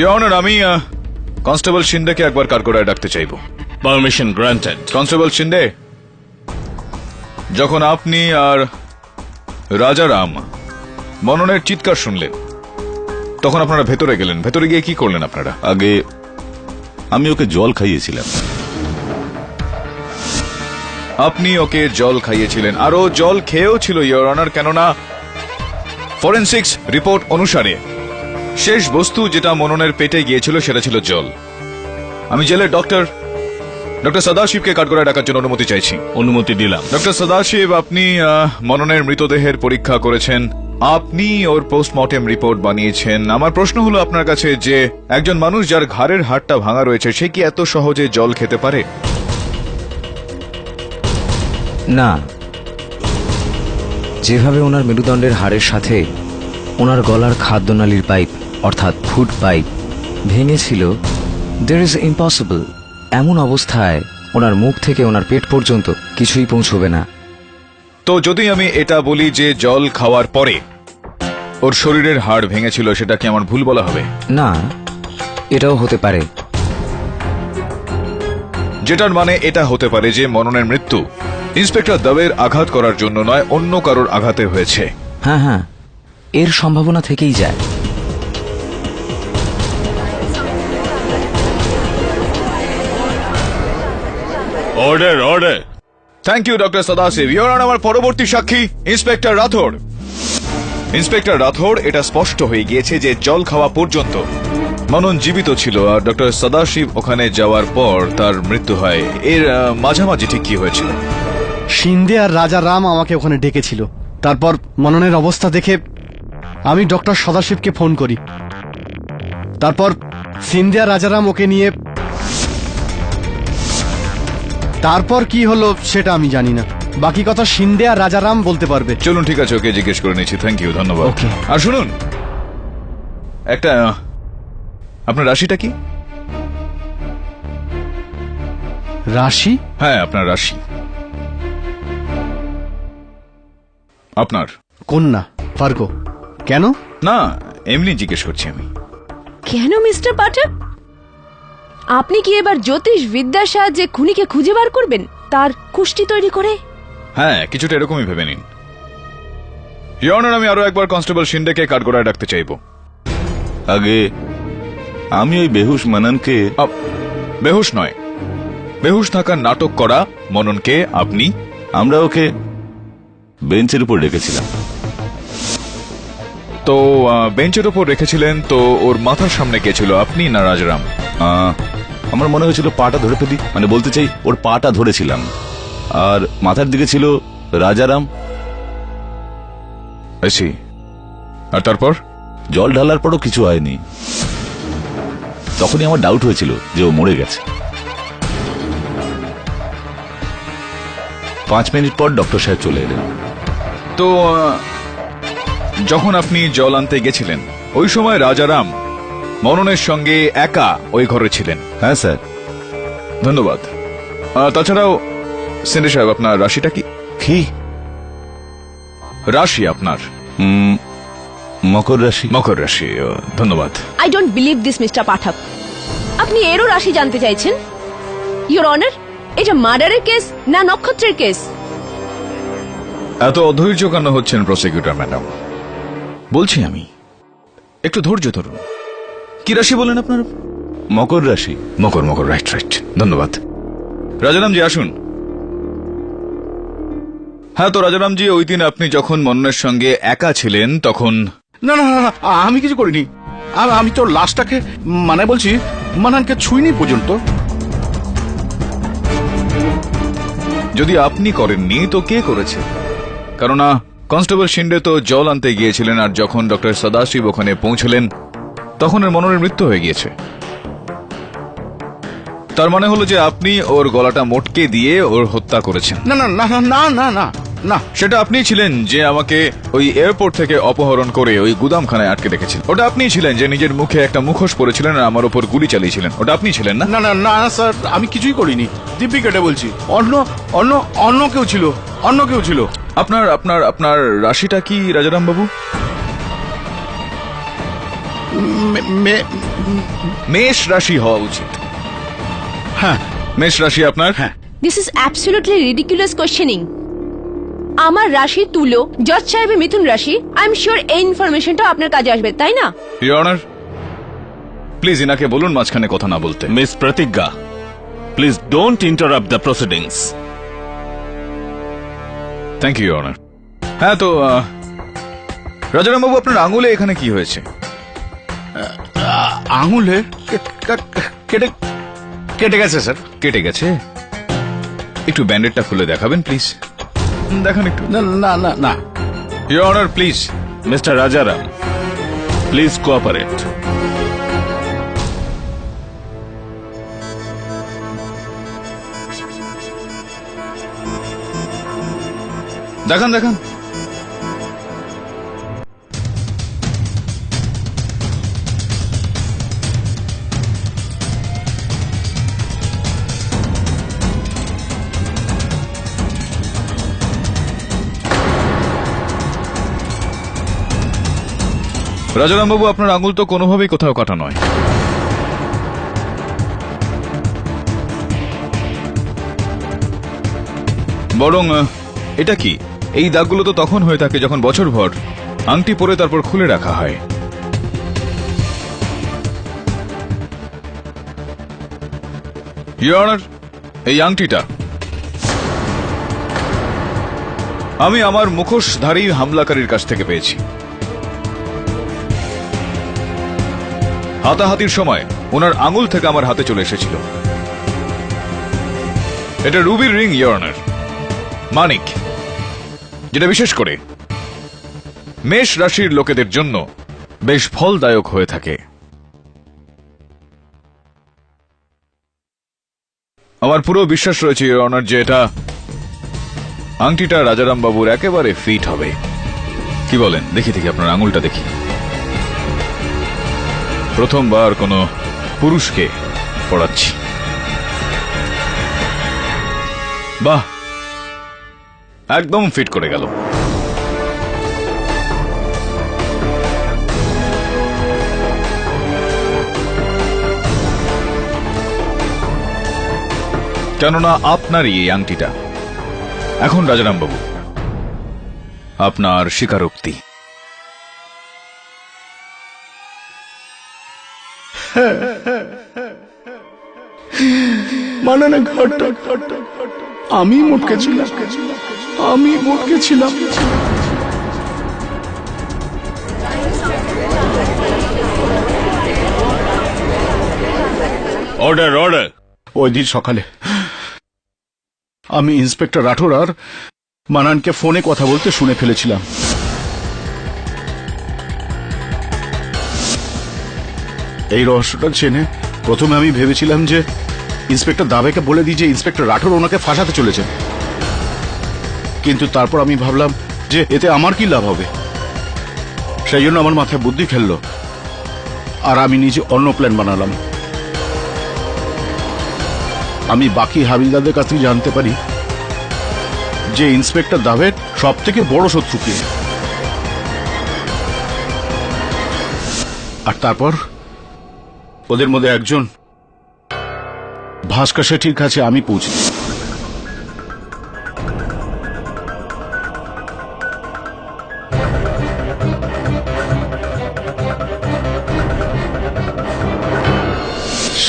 ইওর অনার, আমি কনস্টেবল শিন্দেকে একবার কাঠগড়ায় ডাকতে চাইব। Permission granted. কনস্টেবল শিন্দে, যখন আপনি আর রাজারাম মননের চিৎকার শুনলেন তখন আপনারা ভেতরে গেলেন। ভেতরে গিয়ে কি করলেন আপনারা? আগে আমি ওকে জল খাইয়েছিলাম। আপনি ওকে জল খাইয়েছিলেন, আরও জল খেয়েও ছিল ইওর অনার, কেননা ফরেন্সিক্স রিপোর্ট অনুসারে শেষ বস্তু যেটা মননের পেটে গিয়েছিল সেটা ছিল জল। আমি জেলের ডক্টর সদাশিবকে কাঠগড়ায় ডাকার জন্য অনুমতি চাইছি। অনুমতি দিলাম। ডক্টর সদাশিব, আপনি মননের মৃতদেহের পরীক্ষা করেছেন, আপনি ওর পোস্টমর্টেম রিপোর্ট বানিয়েছেন। আমার প্রশ্ন হলো আপনার কাছে যে একজন মানুষ যার ঘাড়ের হাড়টা ভাঙা রয়েছে সে কি এত সহজে জল খেতে পারে? না, যেভাবে ওনার মেরুদণ্ডের হাড়ের সাথে ওনার গলার খাদ্যনালীর পাইপ অর্থাৎ ফুড পাইপ ভেঙেছিল, দেয়ার ইজ ইম্পসিবল। এমন অবস্থায় ওনার মুখ থেকে ওনার পেট পর্যন্ত কিছুই পৌঁছবে না। তো যদি আমি এটা বলি যে জল খাওয়ার পরে ওর শরীরের হাড় ভেঙেছিল, সেটা কি আমার ভুল বলা হবে? না, এটাও হতে পারে। যেটার মানে এটা হতে পারে যে মননের মৃত্যু ইন্সপেক্টর দাবের আঘাত করার জন্য নয়, অন্য কারোর আঘাতে হয়েছে। হ্যাঁ হ্যাঁ, এর সম্ভাবনা থেকেই যায়। Order order. Thank you doctor Sadashiv. Your honour, আমার পরবর্তী সাক্ষী ইন্সপেক্টর রাথোর। ইন্সপেক্টর রাথোর, এটা স্পষ্ট হয়ে গিয়েছে যে জল খাওয়া পর্যন্ত মনন জীবিত ছিল আর ডক্টর সদাশিব ওখানে যাওয়ার পর তার মৃত্যু হয়। এর মাঝামাঝি ঠিক কি হয়েছিল? শিন্দে আর রাজা রাম আমাকে ওখানে ডেকেছিল। তারপর মননের অবস্থা দেখে আমি ডক্টর সদাশিবকে ফোন করি। তারপর শিন্দে আর রাজারাম ওকে নিয়ে, তারপর কি হলো সেটা আমি জানি না। বাকি কথা শিন্দে আর রাজারাম বলতে পারবে। চলুন, ঠিক আছে, ওকে জিজ্ঞেস করে নিচ্ছি। থ্যাংক ইউ, ধন্যবাদ। Okay. আর শুনুন, একটা আপনার রাশিটা কি? রাশি? হ্যাঁ, আপনার রাশি। আপনার কন্যা, ফার্গো। কেন? না, এমনি জিজ্ঞেস করছি আমি। কেন মিস্টার পাঠক? আপনি কি এবার জ্যোতিষ বিদ্যার সাহায্যে খুনিকে খুঁজে বার করবেন, তার কুষ্টি তৈরি করে? হ্যাঁ, কিছুটা এরকমই ভেবে নিন। ইওর অনার, আমি আরো একবার কনস্টেবল শিন্ডেকে কাঠগড়ায় ডাকতে চাইবো। আগে আমি ওই বেহুশ মানানকে বেহুশ নয়, বেহুশ থাকার নাটক করা মননকে আপনি। আমরা ওকে বেঞ্চের উপর রেখেছিলাম। তো বেঞ্চের উপর রেখেছিলেন, তো ওর মাথার সামনে কে ছিল, আপনি না রাজারাম? আমার মনে হয়েছিল পাটা ধরে ফেলি, মানে বলতে চাই ওর পাটা ধরেছিলাম, আর মাথার দিকে ছিল রাজারাম। আছি। আর তারপর জল ঢালার পরও কিছু হয়নি। তখনই আমার ডাউট হয়েছিল যে ও মরে গেছে। 5 মিনিট পর ডক্টর সাহেব চলে এলেন। তো যখন আপনি জল আনতে গেছিলেন ওই সময় রাজারাম মননের সঙ্গে একা ওই ঘরে ছিলেন? হ্যাঁ স্যার। ধন্যবাদ। তাছাড়াও সিন্ডে সাহেব, আপনার রাশিটা কি? কি রাশি আপনার? মকর রাশি। মকর রাশি, ধন্যবাদ। I don't believe this mister Pathak. আপনি এরও রাশি জানতে চাইছেন? ইওর অনার, এটা মার্ডারের কেস না নক্ষত্রের কেস? এত অধৈর্য কেন হচ্ছেন প্রসিকিউটর ম্যাডাম? বলছি আমি, একটু ধৈর্য ধরুন। কি রাশি বলেন আপনার? মকর রাশি। মকর, মকর, রাইট রাইট, ধন্যবাদ। রাজারামজি আসুন। হ্যাঁ, তো রাজারামজি, ওই দিন আপনি যখন মননের সঙ্গে একা ছিলেন তখন। না না না, আমি কিছু করিনি। আমি তো লাশটাকে, মানে বলছি মানানকে ছুঁইনি পর্যন্ত। যদি আপনি করেননি তো কে করেছে? কেননা কনস্টেবল শিন্ডে তো জল আনতে গিয়েছিলেন, আর যখন ডক্টর সদাশিব ওখানে পৌঁছলেন তখন এর মননের মৃত্যু হয়ে গিয়েছে। তার মানে হলো যে আপনি ওর গলাটা মোটকে দিয়ে ওর হত্যা করেছেন। না না না না না না না, সেটা আপনিই ছিলেন যে আমাকে ওই এয়ারপোর্ট থেকে অপহরণ করে ওই গুদামখানায় আটকে রেখেছিলেন। ওটা আপনিই ছিলেন যে নিজের মুখে একটা মুখোশ পরেছিলেন আর আমার উপর গুলি চালিয়েছিলেন। ওটা আপনি ছিলেন না? না না না স্যার, আমি কিছুই করিনি। দিব্যি কেটে বলছি, অন্য অন্য অন্য কেউ ছিল, অন্য কেউ ছিল। আপনার আপনার আপনার রাশিটা কি রাজারাম বাবু? মেষ রাশি হওয়া উচিত। হ্যাঁ, মেষ রাশি আপনার? হ্যাঁ। This is absolutely ridiculous questioning. আমার রাশি তুলো, জজ সাহেবের মিথুন রাশি। আই এম শিওর এই ইনফরমেশনটা আপনার কাজে আসবে, তাই না? ইওর অনার, প্লিজ ইনাকে বলুন মাঝখানে কথা না বলতে। Miss Pratigya, please don't interrupt the proceedings. Thank you, your honour. হ্যাঁ, তো রাজারাম বাবু, আপনার আঙুলে এখানে কি হয়েছে? আঙুলে কেটে কেটে গেছে স্যার। কেটে গেছে? একটু ব্যান্ডেডটা খুলে দেখাবেন প্লিজ। দেখান একটু। না না না না, your honour, please. Mister Rajaram, please cooperate. দেখান দেখান। রাজারাম বাবু, আপনার আঙুল তো কোনোভাবেই কোথাও কাটা নয়। বরং এটা কি, এই দাগগুলো তো তখন হয়ে থাকে যখন বছরভর আংটি পরে তারপর খুলে রাখা হয়। ইওর অনার, এই আংটিটা আমি আমার মুখোশধারী হামলাকারীর কাছ থেকে পেয়েছি। হাতাহাতির সময় ওনার আঙুল থেকে আমার হাতে চলে এসেছিল। এটা রুবির রিং, ইওর অনার, মানিক, যেটা বিশেষ করে মেষ রাশির লোকেদের জন্য বেশ ফলদায়ক হয়ে থাকে। আমার পুরো বিশ্বাস রয়েছে ইওর অনার যে এটা আংটিটা রাজারাম বাবুর একেবারে ফিট হবে। কি বলেন? দেখি দেখি আপনার আঙুলটা দেখি। প্রথমবার কোনো পুরুষকে পড়াচ্ছি। বাহ, একদম ফিট করে গেল। কেননা আপনারই এই আংটিটা। এখন রাজারাম বাবু, আপনার স্বীকারোক্তি। মানান ঘরটা আমি মুটকেছিলাম, আমি মুটকেছিলাম। Order order. ওই দিন সকালে আমি ইন্সপেক্টর রাঠোর আর মানানকে ফোনে কথা বলতে শুনে ফেলেছিলাম। এই রহস্যটা জেনে প্রথমে আমি ভেবেছিলাম যে ইন্সপেক্টর দাবেকে বলে দিই যে ইন্সপেক্টর রাঠোর ওনাকে ফাঁসাতে চলেছেন, কিন্তু তারপর আমি ভাবলাম যে এতে আমার কি লাভ হবে। সেই জন্য আমার মাথায় বুদ্ধি খেললো আর আমি নিজে অন্য প্ল্যান বানালাম। আমি বাকি হাবিলদারদের কাছ থেকে জানতে পারি যে ইন্সপেক্টর দাবের সব থেকে বড় শত্রু কে, আর তারপর ওদের মধ্যে একজন ভাস্কর শেঠির কাছে আমি পৌঁছি।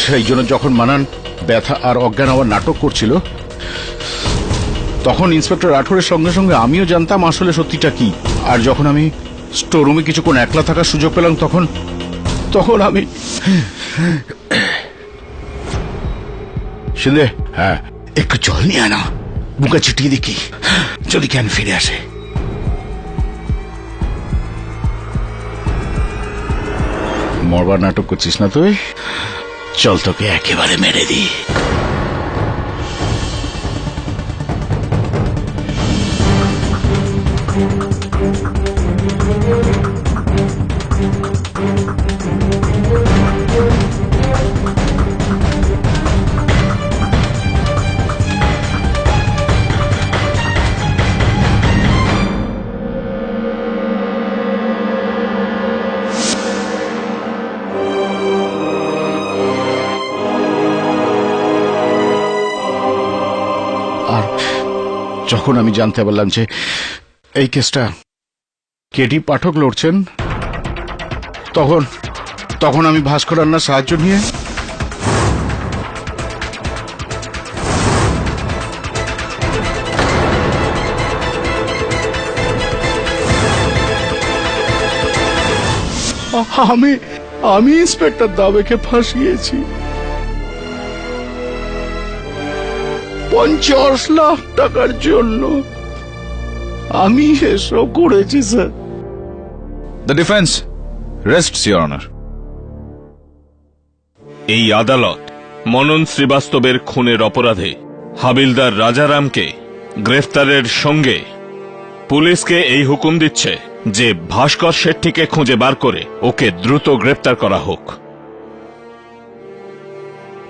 সেই জন্য যখন মানান ব্যথা আর অজ্ঞান হওয়ার নাটক করছিল, তখন ইন্সপেক্টর রাঠোরের সঙ্গে সঙ্গে আমিও জানতাম আসলে সত্যিটা কি। আর যখন আমি স্টোর রুমে কিছুক্ষণ একলা থাকার সুযোগ পেলাম, তখন আমি শিন্দে, হ্যাঁ একটু জল নিয়ে আনা, বুকে ছিটিয়ে দেখি যদি জ্ঞান ফিরে আসে। মরবার নাটক করছিস না তুই? চল তোকে একেবারে মেরে দিই। আর যখন আমি জানতে পারলাম যে এই কেসটা কেডি পাঠক লড়ছেন, তখন আমি ভাস্কর রান্নার সাহায্য নিয়ে আমি ইন্সপেক্টর দাবেকে ফাঁসিয়েছি 50 লাখ টাকার জন্য। আমি এসব করেছি sir. The defence রেস্টস, your honour. এই আদালত মনন শ্রীবাস্তবের খুনের অপরাধে হাবিলদার রাজারামকে গ্রেফতারের সঙ্গে পুলিশকে এই হুকুম দিচ্ছে যে ভাস্কর শেট্টিকে খুঁজে বার করে ওকে দ্রুত গ্রেফতার করা হোক।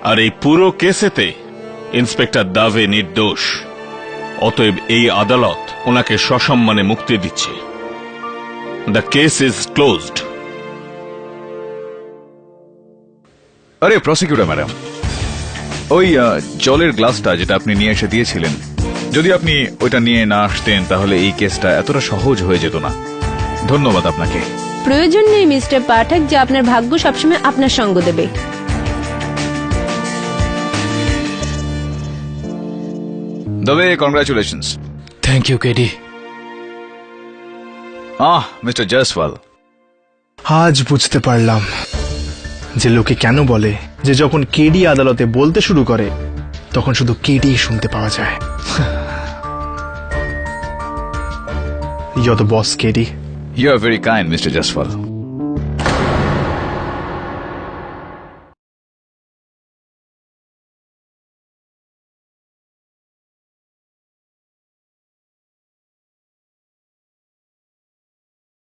আর এই পুরো কেসেতে ইন্সপেক্টর দাভে নির্দোষ। অতএব এই আদালত ওনাকে সসম্মানে মুক্তি দিচ্ছে। The case is closed. আরে প্রসিকিউটর ম্যাডাম, ওই জলের গ্লাসটা যেটা আপনি নিয়ে এসে দিয়েছিলেন, যদি আপনি ওইটা নিয়ে না আসতেন তাহলে এই কেসটা এতটা সহজ হয়ে যেত না। ধন্যবাদ আপনাকে। প্রয়োজন নেই মিস্টার পাঠক যে আপনার ভাগ্য সবসময় আপনার সঙ্গ দেবে। তবে congratulations. Thank you KD. Mister Jaiswal, আজ বুঝতে পারলাম যে লোকে কেন বলে যে যখন কেডি আদালতে বলতে শুরু করে তখন শুধু কেডি শুনতে পাওয়া যায়। You're the boss, Katie. You are very kind mister Jaiswal.